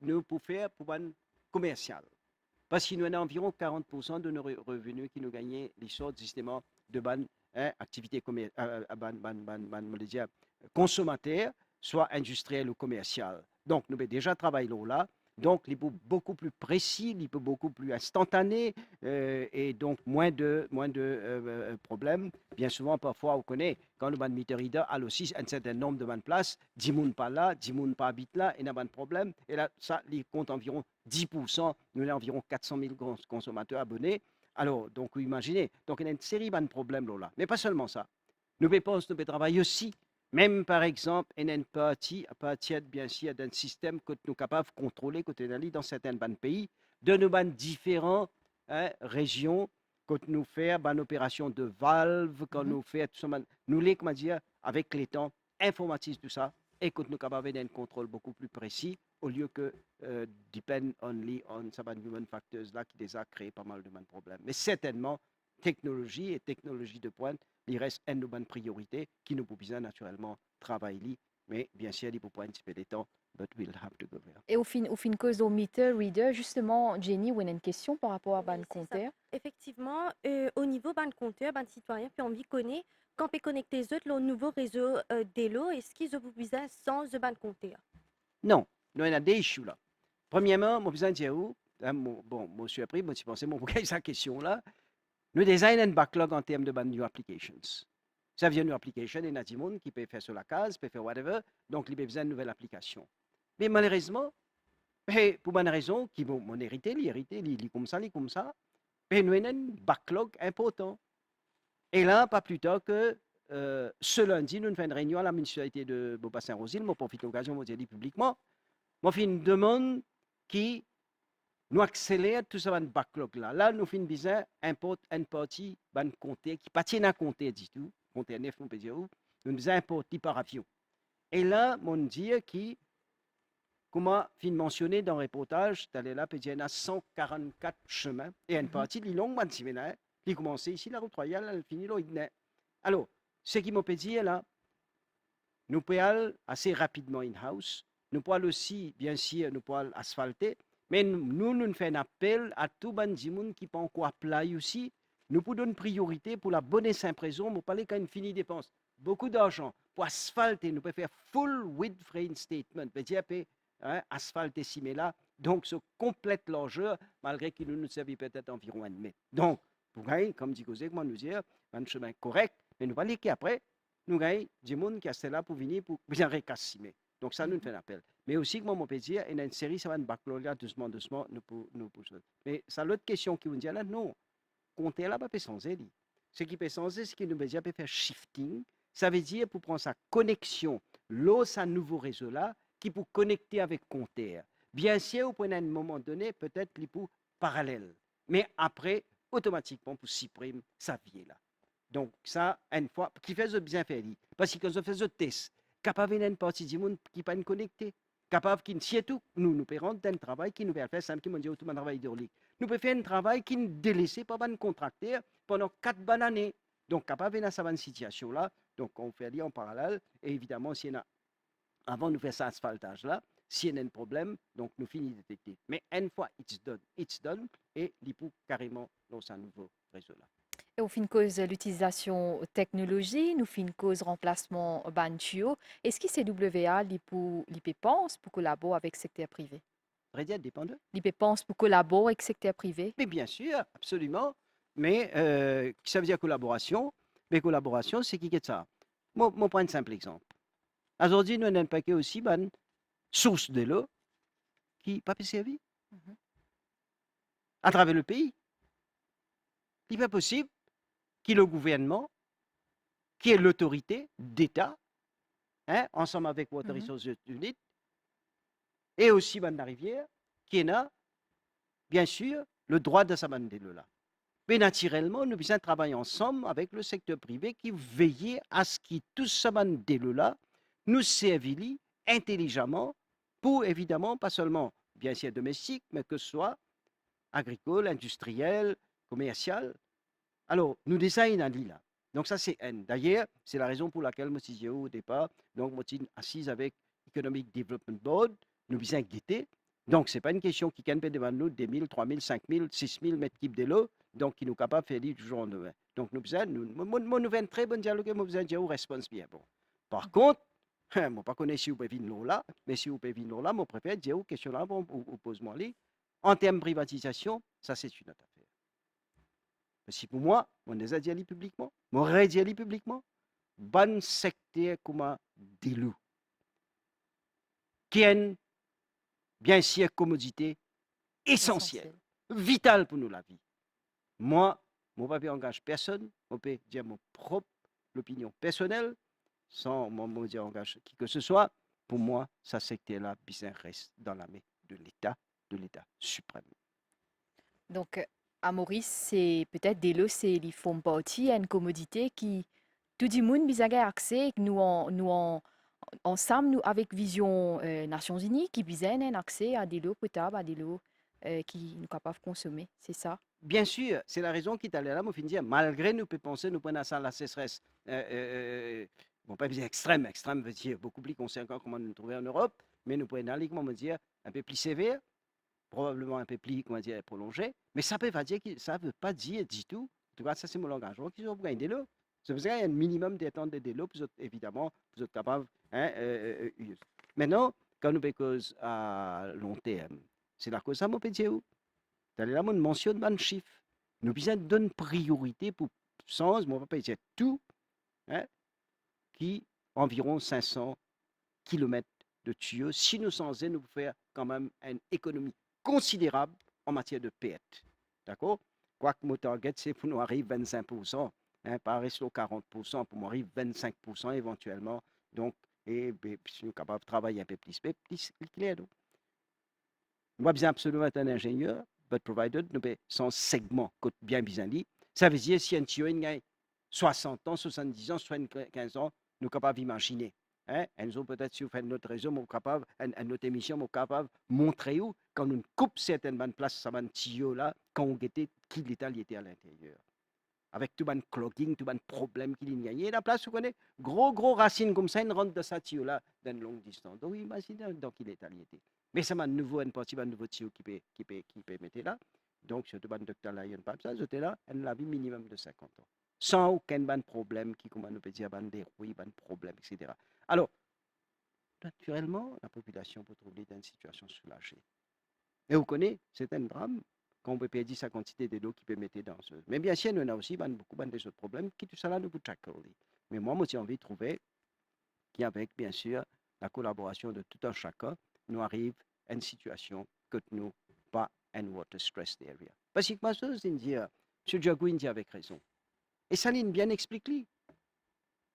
nous pouvons faire pour un commercial. Parce qu'il nous a environ 40% de nos revenus qui nous gagnent les sortes justement de bonnes activités consommateurs, soit industrielles ou commerciales. Donc, nous avons déjà travaillé là. Donc, il est beaucoup plus précis, il est beaucoup plus instantané et donc moins de problèmes. Bien souvent, parfois, on connaît, quand nous avons un meter reader, il y a aussi un certain nombre de bonnes places, 10 personnes pas là, 10 personnes pas habitent là, et il n'y a pas de problème. Et là, ça, il compte environ 10%. Nous avons environ 400 000 consommateurs abonnés. Alors, donc, vous imaginez, donc il y a une série de problèmes là. Mais pas seulement ça. Nous pouvons travailler aussi Même par exemple, une partie, à partir bien sûr d'un système que nous sommes capables de contrôler côté dans certains pays, de nos différentes régions, quand nous faisons une opération de valve, quand nous faisons, nous les, comment dire, avec les temps, informatisons tout ça, et quand nous sommes capables d'un contrôle beaucoup plus précis, au lieu que depend only on some human factors là qui les a créé pas mal de problèmes. Mais certainement, technologie et technologie de pointe, il reste une bonne priorité qui nous besoin naturellement travailler, mais bien sûr, il faut pas un petit peu de temps, but we'll have to go there. Et au fin cause au meter reader, justement, Jenny, vous avez une question par rapport à ban compteur? Effectivement, au niveau ban compteur, ban citoyen, puis envie connaît quand on peut connecter les autres au nouveau réseau d'Elo, est-ce qu'ils ont besoin sans ban compteur? Non, nous avons des issues là. Premièrement, moi besoin de dire bon, moi je suis appris, moi je pensais mon bouquet sa question là. Nous design un backlog en termes de new applications. Ça vient d'une application, il y a des gens qui peuvent faire sur la case, peuvent faire whatever, donc il y a besoin de nouvelles applications. Mais malheureusement, pour une raison qui vont hériter, il comme ça, mais nous avons un backlog important. Et là, pas plus tard que ce lundi, nous avons fait une réunion à la municipalité de Beaubassin-Rosil, je profite de l'occasion de dire publiquement, moi fait une demande qui nous accélère tout ce backlog là. Là, nous faisons besoin importe une partie d'un comté qui pas tient à compter du tout, comté neuf, on peut dire où, nous besoin importer par avion. Et là, mon dire qui, comment fin mentionné dans le reportage, d'aller là, peut dire il y a 144 chemins et une partie de longue qui commence ici la route royale, elle finit là. Alors, ce qui m'a peut dire là, nous pouvons aller assez rapidement in-house, nous pouvons aussi, bien sûr, nous pouvons asphalter. Mais nous faisons un appel à tout le monde qui peut encore appeler aussi. Nous pouvons donner priorité pour la bonne et simple raison. Nous parlons qu'à une finie dépense. Beaucoup d'argent pour asphalter. Nous pouvons faire full width reinstatement. C'est-à-dire asphalter si mais là. Donc, ce complète largeur, malgré qu'il nous serve peut-être environ 1 mètre. Donc, pour gagner, comme dit José, comment nous dire, un chemin correct. Mais nous parlons qu'après, nous gagnons des gens qui sont là pour venir pour bien récasser. Donc, ça, nous fait un appel. Mais aussi, comme on peut dire, il y a une série, ça va une backlog là, doucement, nous pouvons. Mais ça, l'autre question qui vous dit là, non, compter là, pas sans aider. Ce qui peut changer, c'est qu'il nous veut dire peut faire shifting. Ça veut dire pour prendre sa connexion, là, ce nouveau réseau là, qui peut connecter avec compteur. Bien sûr, au point à un moment donné, peut-être les pour parallèle. Mais après, automatiquement, pour supprimer sa vie là. Donc, ça, une fois, qui fait bien faire. Parce que quand on fait le test, capable d'une partie du monde qui pas connecté, capable qui surtout nous payons un travail qui nous fait faire simple qui me dit tout un travail hydraulique. Nous pouvons faire un travail qui nous délaissé par un contracteur pendant 4 bonnes années. Donc capable dans cette situation là, donc on fait lire en parallèle et évidemment si on a avant de faire cet asphaltage là, si on a un problème, donc nous finissons de détecter. Mais une fois it's done et il peut carrément dans un nouveau réseau là. Et au fin de cause l'utilisation technologie, nous fin cause remplacement bantuo. Est-ce que CWA pense pour collaborer avec le secteur privé? Très dépend de. L'IP pense pour collaborer avec le secteur privé? Mais bien sûr, absolument. Mais ça veut dire collaboration. Mais collaboration, c'est qui est ça? Moi, je prends un simple exemple. Aujourd'hui, nous avons un paquet aussi de sources de l'eau qui pas servi à travers le pays. Il n'est pas possible que le gouvernement, qui est l'autorité d'État, ensemble avec Water Resources Unit, et aussi la rivière, qui a, bien sûr, le droit de sa bande de l'eau là. Mais naturellement, nous devons travailler ensemble avec le secteur privé qui veille à ce que tout ce bande de l'eau là nous servent intelligemment pour, évidemment, pas seulement, bien sûr, domestique, mais que ce soit agricole, industriel, commercial. Alors, nous designons là. Donc, ça, c'est N. D'ailleurs, c'est la raison pour laquelle je suis au départ. Donc, je suis assise avec Economic Development Board. Nous devons guetter. Donc, ce n'est pas une question qui peut devant nous des 1000, 3000, 5000, 6000 mètres cubes de l'eau. Donc, qui nous capable de faire du jour en demain. Donc, nous avons un très bon dialogue. Nous avons une réponse bien bon. Par contre, je ne sais pas si vous pouvez venir là, mais si vous pouvez venir là, je préfère dire une question là, vous pose-moi là. En termes de privatisation, ça, c'est une autre affaire. Parce que pour moi, on les a dit publiquement, on aurait dit publiquement, bon secteur comme des loups, qui est bien sûr commodité essentielle, vitale pour nous la vie. Moi, je ne vais pas engager personne, je peux dire mon propre opinion personnelle, sans me dire engage qui que ce soit, pour moi, ça secteur-là, bien reste dans la main de l'État suprême. Donc, à Maurice, c'est peut-être des lots, c'est ils font partie à une commodité qui tout le monde a accès, que ensemble, nous, avec Vision Nations Unies, qui ont un accès à des lots potables, à des lots qui nous capables de consommer. C'est ça? Bien sûr, c'est la raison qui est allée là, moi, dire, malgré nous peut penser, nous prenons ça la sécheresse. Bon, pas dire extrême veut dire beaucoup plus conséquent comment nous trouver en Europe, mais nous prenons aller, comment dire, un peu plus sévère, probablement un peu plus, comment dire, prolongé, mais ça peut pas dire, ça veut pas dire du tout, en tout cas, ça c'est mon langage, qu'ils ont gagné des lots. C'est parce qu'il y a un minimum d'étendre des lots, puis évidemment, vous êtes capable, Maintenant, quand nous cause à long terme, c'est la cause à mon petit où. Là, on mentionne un chiffre. Nous besoin de donner priorité pour sens, mon papa disait tout, qui environ 500 km de tuyaux. Si nous sommes nous pouvons faire quand même une économie considérable en matière de perte. D'accord? Quoique mon target, c'est pour nous arriver 25%, pas rester aux 40%, pour nous arriver 25% éventuellement. Donc, et si nous sommes capables de travailler un peu plus clair. Donc. Moi, besoin absolument être un ingénieur, but provided, nous avons son segment bien dit. Ça veut dire si un tuyau a 60 ans, 70 ans, 75 ans, nous sommes capables d'imaginer. Nous peut-être si vous faites notre réseau, nous capable, notre émission, nous sommes capables de montrer où, quand nous coupons certaines places, ça va un tuyau là, quand on était, qui l'État était à l'intérieur. Avec tout le clogging, tout le problème qu'il y a. Il y a la place, vous connaissez, gros racines comme ça, ils rentrent de ce tuyau là, d'une longue distance. Donc, imaginez dans quel état il était. Mais c'est un nouveau tuyau qui peut mettre là. Donc, surtout le docteur Lyon, ça, j'étais là, elle a vu minimum de 50 ans. Sans aucun problème qui, comment on peut dire, des rouilles, problème, etc. Alors, naturellement, la population peut trouver dans une situation soulagée. Et vous connaissez, c'est un drame quand on peut perdre sa quantité de l'eau qui peut mettre dans ce. Mais bien sûr, nous avons aussi beaucoup d'autres problèmes qui tout ça là nous peut tackler. Mais moi, j'ai envie de trouver qu'avec, bien sûr, la collaboration de tout un chacun, nous arrive à une situation que nous pas un water stressed area. Parce que moi, je veux dire, M. Diagou dit avec raison. Et ça, il bien expliqué.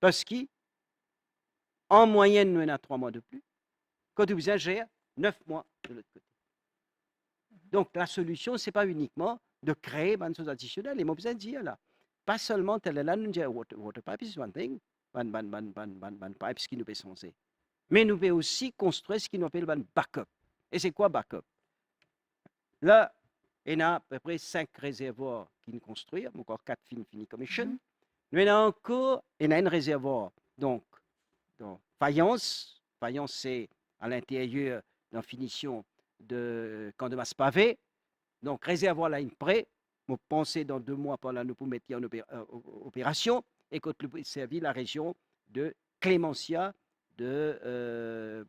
Parce qu'en moyenne, nous avons 3 mois de plus. Quand vous gérez 9 mois de l'autre côté. Donc, la solution, ce n'est pas uniquement de créer une chose additionnelle. Et moi, je dire là, pas seulement tel là, nous disons water pipe is one thing, one pipe, ce qui nous est censé. Mais nous pouvons aussi construire ce qu'on appelle un backup. Et c'est quoi backup? Là, il y a à peu près 5 réservoirs qui nous construisent, encore 4 fini commission. Nous avons encore un réservoir, donc faïence. Faïence, c'est à l'intérieur d'une finition de camp de masse pavé. Donc, réservoir là, prêt. Vous pensez dans 2 mois par là, nous pouvons mettre en opération et que nous servir la région de Clémentia, de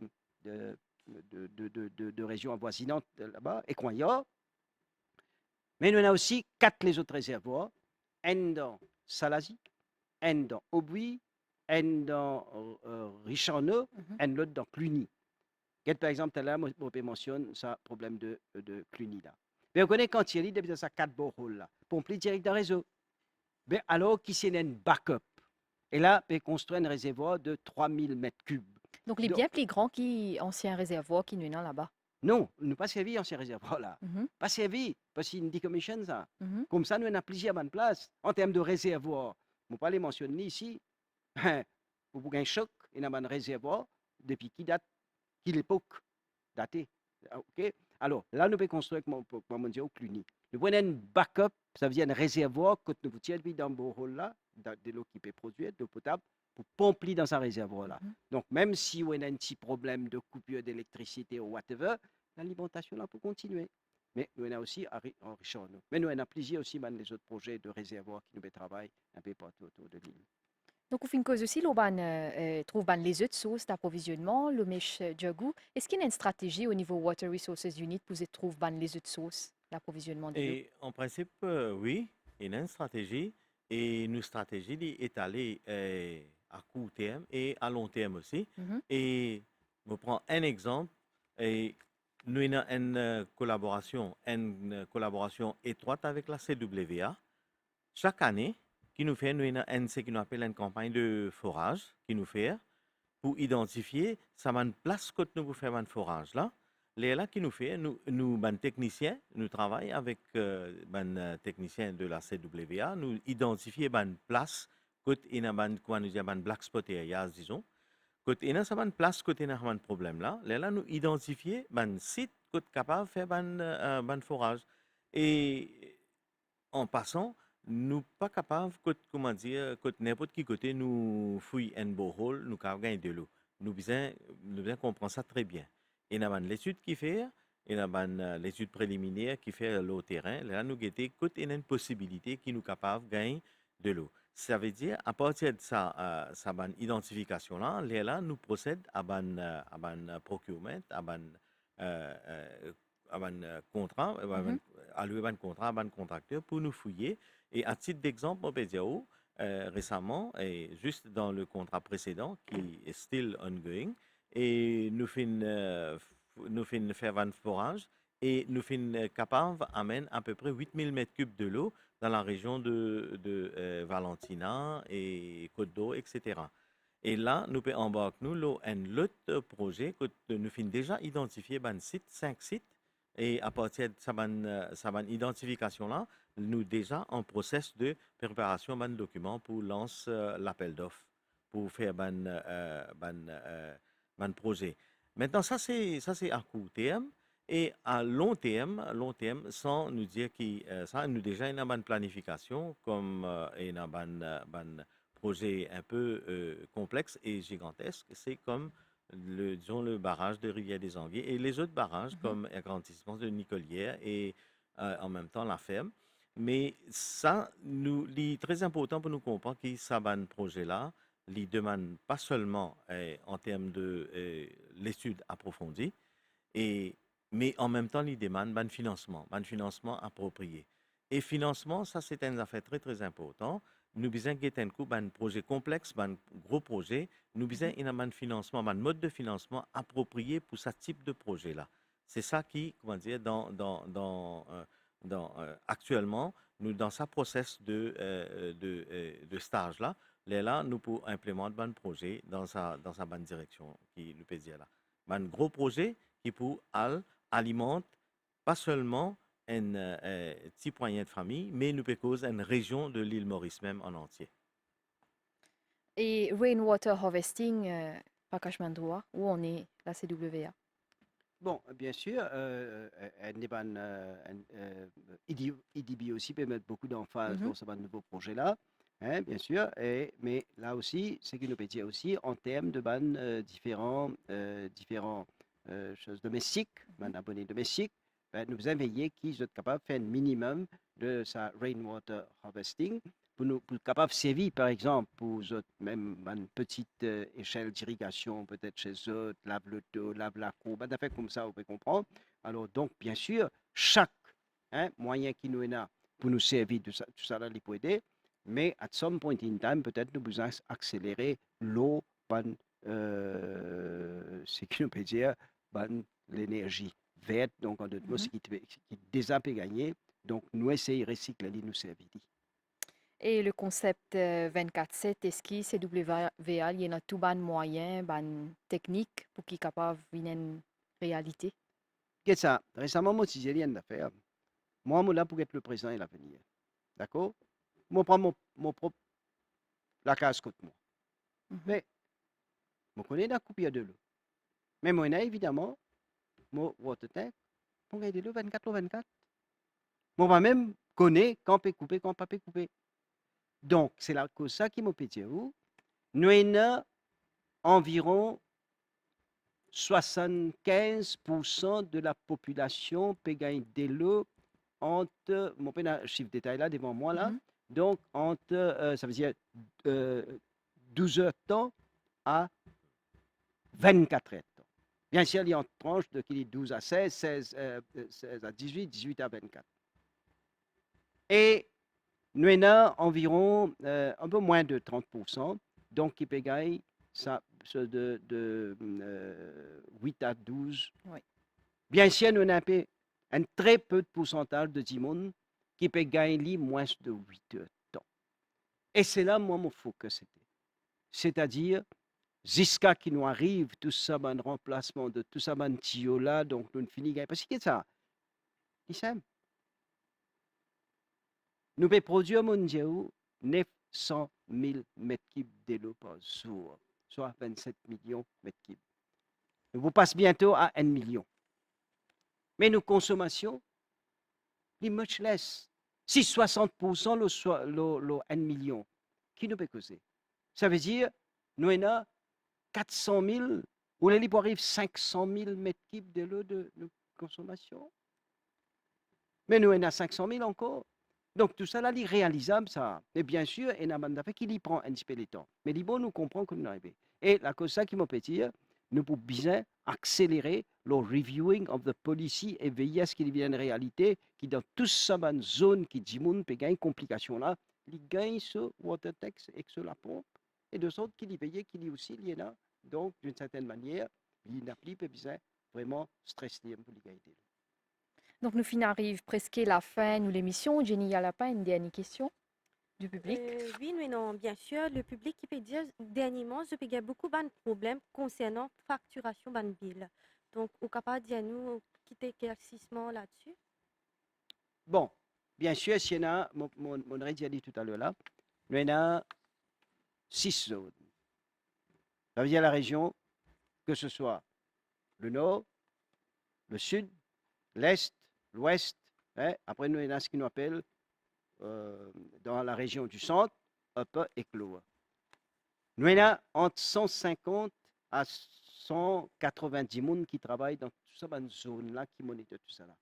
régions avoisinantes là-bas, et Coignard. Mais nous avons aussi 4 les autres réservoirs, un dans Salazie, un dans Aubuy, un dans Richarneau, un l'autre dans Cluny. Par exemple, là, je mentionne ce problème de Cluny là. Mais on connaît quand il y a depuis ça 4 boreholes là, pomper direct dans le réseau. Mais alors, qui c'est un backup? Et là, on construit un réservoir de 3000 mètres cubes. Donc, il est bien plus grand qu'ancien réservoir qui nous est là-bas. Non, nous n'avons pas servi ancien réservoir là. Pas servi, parce qu'il y a une decommission ça. Comme ça, nous avons plusieurs bonnes places en termes de réservoir. Je ne vais pas les mentionner ici. Pour un choc, il y a un réservoir depuis qui date, qui l'époque datée. Okay? Alors, là, nous pouvons construire, comme on dit, au Cluny. Nous prenons un backup, ça veut dire un réservoir que nous tiens dans le borehole là, de l'eau qui peut produire, de l'eau potable, pour pomper dans ce réservoir-là. Donc, même si on a un petit problème de coupure d'électricité ou whatever, l'alimentation là peut continuer. Mais nous avons aussi en Richarneau. Mais nous avons plusieurs aussi les autres projets de réservoirs qui nous travaillent un peu partout autour de l'île. Donc, au fin de cause aussi, on trouve les autres sources d'approvisionnement, le mèche Diagou. Est-ce qu'il y a une stratégie au niveau Water Resources Unit pour trouver les autres sources d'approvisionnement de l'eau? En principe, oui, il y a une stratégie. Et une stratégie est allée à court terme et à long terme aussi. Et je prends un exemple. Et nous avons une collaboration étroite avec la CWA. Chaque année, qui nous fait, nous avons une, ce qu'on appelle une campagne de forage, qui nous fait, pour identifier ça une place que nous pouvons faire un forage là. Les là qui nous fait, nous ben, techniciens, nous travaillons avec techniciens de la CWA, nous identifier une place côté il y a quoi nous dire black spot area disons. Côté il y a ça une place côté il y a un problème là. Les là nous identifier un site côté capable de faire un forage et en passant nous pas capables comment dire côté n'importe qui côté nous fouille un borehole nous capable gagner de l'eau. Nous bien comprendre ça très bien. Il y a l'étude qui fait, il y a l'étude préliminaire qui fait l'eau terrain. Là, nous guettons qu'il y a une possibilité qui nous capable de gagner de l'eau. Ça veut dire, à partir de ça, identification là, nous procèdons à un procurement, à un contrat, à un contrat, à un contracteur pour nous fouiller. Et à titre d'exemple, on peut dire récemment, et juste dans le contrat précédent qui est still ongoing, et nous finissons faire un forage et nous finissons capables d'amener à peu près 8000 m3 de l'eau dans la région de Valentina et Côte d'Or, etc. Et là, nous pouvons embarquer l'eau un autre projet que nous finissons déjà identifié 5 sites. Et à partir de cette identification-là, nous déjà en process de préparation d'un document pour lancer l'appel d'offres, pour faire un projet. Maintenant, ça c'est à court terme. Et à long terme, sans nous dire que ça, nous déjà une bonne planification, comme un projet un peu complexe et gigantesque. C'est comme disons, le barrage de Rivière des Anguilles et les autres barrages, comme l'agrandissement de Nicolière et en même temps la ferme. Mais ça, c'est très important pour nous comprendre que ça, un projet-là, il demande pas seulement en termes de l'étude approfondie, mais en même temps, il demande un financement approprié. Et financement, ça, c'est une affaire très, très importante. Nous besoin un projet complexe, un gros projet. Nous besoin un financement, un mode de financement approprié pour ce type de projet-là. C'est ça qui, comment dire, actuellement, nous dans ce process de stage-là, là, nous pouvons implémenter un projet dans sa bonne direction, qui nous peut dire là. Un gros projet qui peut alimenter pas seulement un petit moyen de famille, mais nous peut causer une région de l'île Maurice même en entier. Et rainwater harvesting, Prakash Mandroa, où on est la CWA? Bon, bien sûr, IDB aussi peut mettre beaucoup d'emphase dans ce nouveau projet-là, hein, bien sûr, mais là aussi, ce qui nous peut dire aussi en termes de différents choses domestiques, abonnés domestiques, nous devons veiller qu'ils soient capables de faire un minimum de sa rainwater harvesting pour nous capables de servir, par exemple, pour même une petite échelle d'irrigation, peut-être chez eux, lave le dos, lave la cour, des affaires comme ça, vous pouvez comprendre. Alors, donc, bien sûr, chaque moyen qui nous est là pour nous servir de ça, tout ça là, il peut aider, mais à some point in time, peut-être nous besoin accélérer l'eau, ce qui nous peut dire, l'énergie verte, donc en d'autres mots, ce qui déjà peut gagner. Donc, nous essayons de recycler, nous servir. Et le concept 24/7, est-ce que CWA, il y a tout ban moyen, ban technique pour qu'il soit capable de une réalité? Qu'est-ce ça? Récemment, moi, si j'ai rien à faire, moi, je suis là pour être le présent et l'avenir. D'accord? Moi, je prends mon propre la case contre moi. Mais, je connais la coupe de l'eau. Mais moi, évidemment, mon water tank, pour gagner de l'eau 24/24. Moi, même connais quand on peut couper, quand on ne peut pas couper. Donc, c'est la cause ça qui m'a pété. Nous avons environ 75% de la population peut gagner de l'eau entre, mon chiffre détail là devant moi là, donc entre, ça veut dire 12 heures de temps à 24 heures de temps. Bien sûr, il y a une tranche de 12 à 16, 16 à 18, 18 à 24. Et nous avons environ un peu moins de 30%, donc qui peut gagner ça, de 8 à 12. Oui. Bien sûr, nous avons un très peu de pourcentage de Timon qui peut gagner moins de 8 heures de temps. Et c'est là, moi, mon focus c'était. C'est-à-dire, jusqu'à qui nous arrive, tout ça, un remplacement de tout ça, un tuyau là, donc nous finissons. Parce que ça, c'est simple. Nous pouvons produire mondial 900 000 mètres cubes d'eau par jour, soit 27 millions de mètres cubes. Nous passons bientôt à 1 million. Mais nos consommations, les much less. Si 60% le 1 million, qui nous peut causer? Ça veut dire, nous avons 400 000, ou là, il peut arriver 500 000 mètres cubes de consommation. Mais nous avons 500 000 encore. Donc tout ça là, c'est réalisable ça. Et bien sûr, il y a un affaire qui prend un petit peu de temps. Mais bon, nous comprenons que nous arrivons. Et la chose ça qui m'a fait dire, nous pouvons bien accélérer le reviewing of the policy et veiller à ce qu'il y ait une réalité qui dans toute ça une zone qui dit moun peut gagner complication là, il gagne ce water tax et sur la pompe et de sorte qu'il y veille qu'il y aussi il y en a. Donc d'une certaine manière, il n'a plus besoin vraiment stressé pour les gagner. Donc, nous finissons presque la fin de l'émission. Jenny Alapin, une dernière question du public. Oui, mais non, bien sûr, le public qui peut dire, dernièrement, je peux avoir beaucoup de problèmes concernant facturation de bill. Donc, vous êtes capable de dire nous quitter éclaircissement là-dessus? Bon, bien sûr, s'il y en a, mon a dit tout à l'heure là, il y en a 6 zones. Ça veut dire la région, que ce soit le nord, le sud, l'est, l'ouest, hein. Après nous, il y a ce qu'on appelle dans la région du centre, upper et lower. Nous, il y a entre 150 à 190 personnes qui travaillent dans toute cette zone-là, qui monitorent tout ça là.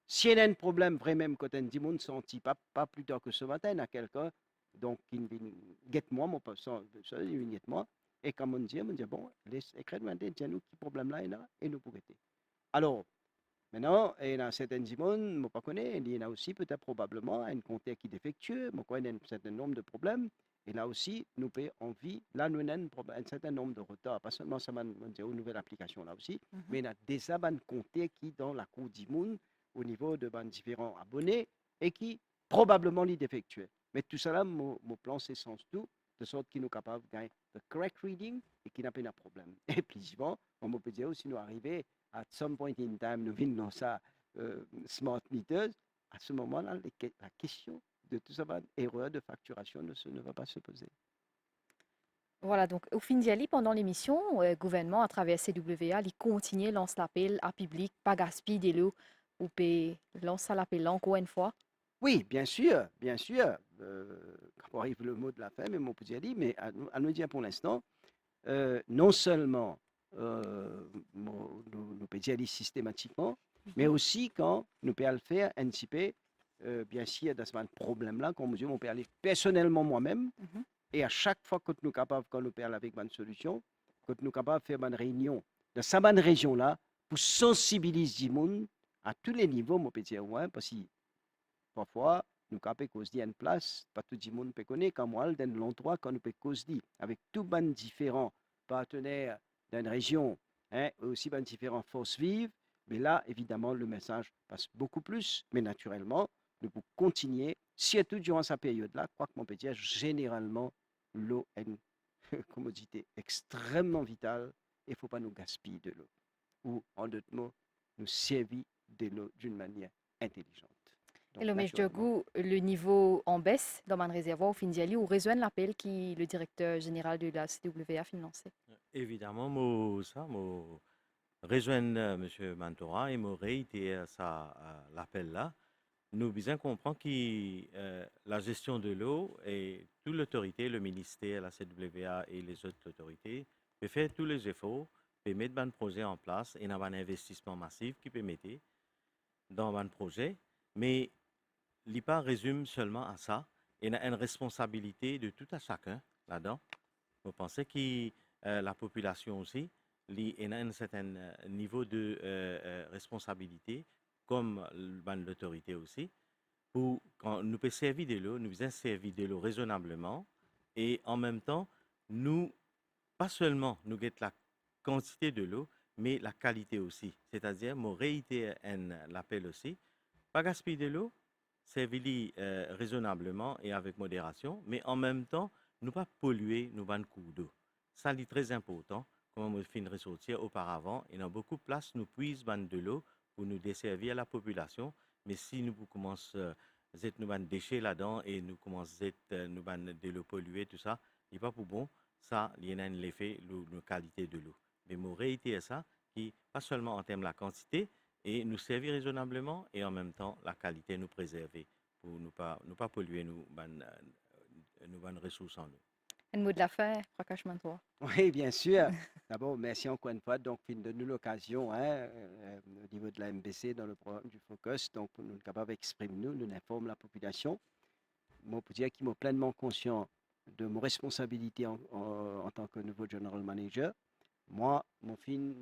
S'il y a un problème vraiment côté de monde senti pas plus tard que ce matin, il y a quelqu'un donc qui vient guette-moi, mon patient, il vient guette-moi, et comme on dit bon, les écrits nous qui problème là et nous pour guetter. Alors, maintenant, il y a certaines personnes, je ne connais pas, il y en a aussi peut-être probablement un compteur qui est défectueux, je connais un certain nombre de problèmes, et là aussi, nous avons envie, là nous avons un certain nombre de retards, pas seulement ça une nouvelle application là aussi, mais il y a des compteurs qui dans la cour du monde, au niveau de différents abonnés, et qui probablement les défectueux. Mais tout ça là, mon plan c'est sans tout, de sorte qu'il nous capable de gagner le correct reading et qu'il n'a pas de problème. Et puis souvent, on peut dire aussi nous arriver à some point in time, nous venons dans ça smart meters, à ce moment-là, la question de tout ça, erreur de facturation ne va pas se poser. Voilà, donc au fin d'y aller, pendant l'émission, le gouvernement, à travers CWA, il continue à lancer l'appel à public, pas gaspiller de l'eau, ou peut lancer l'appel encore une fois. Oui, bien sûr, bien sûr. Quand arrive le mot de la fin, mais on peut dire, mais à nous dire pour l'instant, non seulement nous pouvons dire systématiquement, mais aussi quand nous pouvons le faire, anticiper, bien sûr, dans ce problème-là, quand on peut aller personnellement moi-même, et à chaque fois que nous sommes capables, quand nous pouvons avec une solution, que nous sommes capables de faire une réunion dans cette région-là, pour sensibiliser les gens à tous les niveaux, on peut dire, ouais, parce que parfois, nous avons cause une place, pas tout le monde peut connaître, comme moi, dans l'endroit, quand nous pouvons cause avec tous les différents partenaires d'une région, hein, aussi les différentes forces vives, mais là, évidemment, le message passe beaucoup plus, mais naturellement, nous pouvons continuer, surtout durant cette période-là, quoi que l'on peut dire, généralement, l'eau est une commodité extrêmement vitale et il ne faut pas nous gaspiller de l'eau. Ou, en d'autres mots, nous servir de l'eau d'une manière intelligente. Donc, et le mèche de goût, le niveau en baisse dans mon réservoir au fin d'y aller, ou rejoindre l'appel qui le directeur général de la CWA a financé. Évidemment, moi rejoindre M. Mantora et me réitérer l'appel là. Nous bien comprendre que la gestion de l'eau et toute l'autorité, le ministère, la CWA et les autres autorités, peuvent faire tous les efforts, peuvent mettre un projet en place et avoir un investissement massif qui peut mettre dans un projet. Mais l'IPA résume seulement à ça. Il y a une responsabilité de tout à chacun là-dedans. Vous pensez que la population aussi, il y a un certain niveau de responsabilité, comme l'autorité aussi, pour quand nous pouvons servir de l'eau, nous pouvons servir de l'eau raisonnablement et en même temps, nous, pas seulement nous guettons la quantité de l'eau, mais la qualité aussi. C'est-à-dire, moi réitère l'appel aussi, pas gaspiller de l'eau, servir raisonnablement et avec modération, mais en même temps, ne pas polluer nos vannes cours d'eau. Ça, c'est très important. Comme on fait une ressortir auparavant, il y a beaucoup de place, nous puisons de l'eau pour nous desservir la population. Mais si nous commençons à nous ban déchets là-dedans et nous commençons à nous ban de l'eau polluée, tout ça, il n'est pas pour bon. Ça, il y a un effet de qualité de l'eau. Mais nous réitérons ça, qui pas seulement en termes de la quantité, et nous servir raisonnablement, et en même temps, la qualité nous préserver pour ne pas polluer nos ressources en eau. Un mot de la fin, Prakash Mantoura. Oui, bien sûr. D'abord, merci encore une fois. Donc, de nous l'occasion, au niveau de la MBC, dans le programme du Focus, donc, pour nous être capables d'exprimer, nous informer la population. Moi, pour dire qu'ils sont pleinement conscients de mes responsabilités en tant que nouveau General Manager. Moi, mon fin,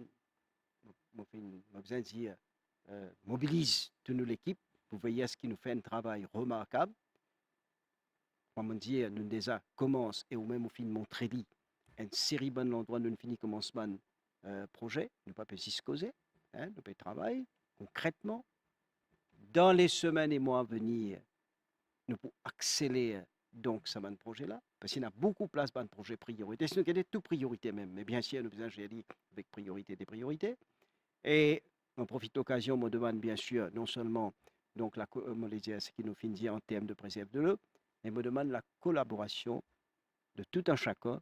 besoin de dire, mobilise toute l'équipe pour veiller à ce qu'il nous fait un travail remarquable. Comme on dit, nous déjà commence et au même au fin de montrer une série de l'endroit nous finit commencement projet, nous pas peut s'y causer, nous peut travailler concrètement. Dans les semaines et mois à venir, nous pouvons accélérer donc ce projet-là, parce qu'il y a beaucoup de place pour un projet priorité. Sinon, il y a tout priorité même, mais bien sûr, nous besoin, j'ai dit, avec priorité des priorités. Et on profite de l'occasion, on demande bien sûr, non seulement donc ce qui nous finit en termes de préserve de l'eau, mais me demande la collaboration de tout un chacun,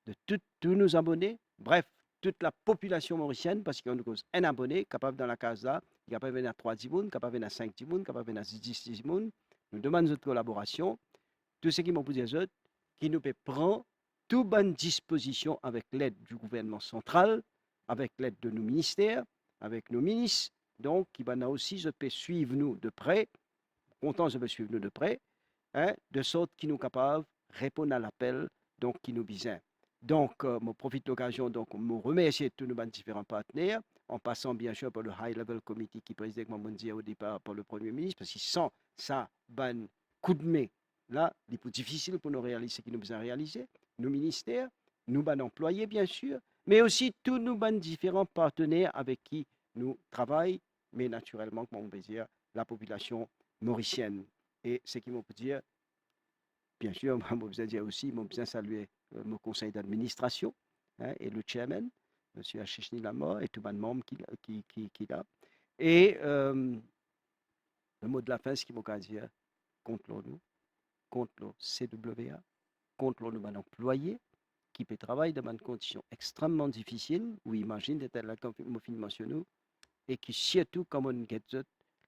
de tous nos abonnés, bref, toute la population mauricienne, parce qu'on a un abonné capable dans la case là, capable de venir à 3 personnes, capable de venir à 5 personnes, capable de venir à 10 personnes. Nous demandons notre collaboration. Tout ce qui m'ont posé aux autres, qui nous peut prendre toute bonne disposition avec l'aide du gouvernement central, avec l'aide de nos ministères, avec nos ministres, donc qui va aussi je peux suivre nous de près, content je peux suivre nous de près, de sorte qu'ils nous capables de répondre à l'appel donc qui nous besoin. Donc, je profite de l'occasion donc me remercier tous nos différents partenaires, en passant bien sûr par le High Level Committee qui préside, comme on dit au départ, par le Premier ministre, parce que sans ça, ben coup de main, là, il est plus difficile pour nous réaliser ce qui nous besoin réaliser. Nos ministères, nous ben employés bien sûr, mais aussi tous nos ben différents partenaires avec qui nous travaillons, mais naturellement, comme on peut dire, la population mauricienne. Et ce qui m'ont peut dire, bien sûr, je besoin dire aussi, je besoin saluer mon conseil d'administration et le chairman, M. Achichni Lamor, et tous les membres qui là. Et le mot de la fin, ce qui m'a dire, contre nous, contre le CWA, contre nos employés qui peut travailler dans des conditions extrêmement difficiles, où imagine d'être là comme je mentionné, et qui surtout, comme on dit,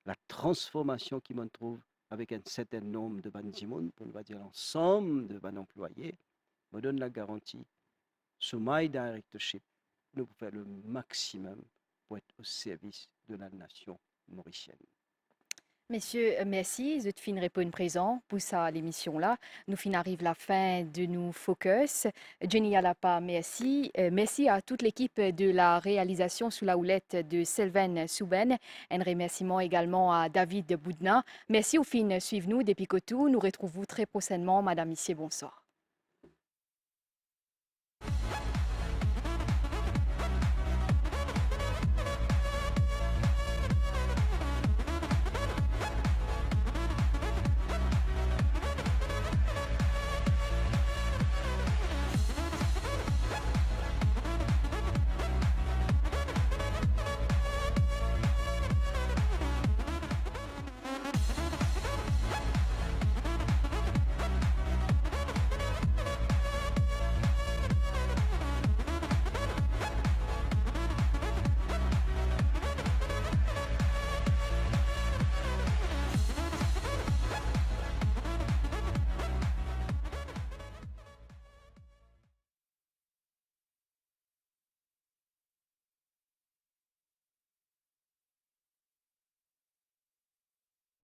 la transformation qui m'en trouve avec un certain nombre de bandimons, pour ne pas dire l'ensemble de nos employés, me donne la garantie, sous my directorship, nous pouvons faire le maximum pour être au service de la nation mauricienne. Messieurs, merci. Je fin répondre présent pour ça l'émission-là. Nous fin arrive la fin de nos focus. Jenny Alapa, merci. Merci à toute l'équipe de la réalisation sous la houlette de Sylvain Souben. Un remerciement également à David Boudna. Merci au fin, suivez-nous depuis Cotou. Nous retrouvons très prochainement. Madame, Messieurs, bonsoir.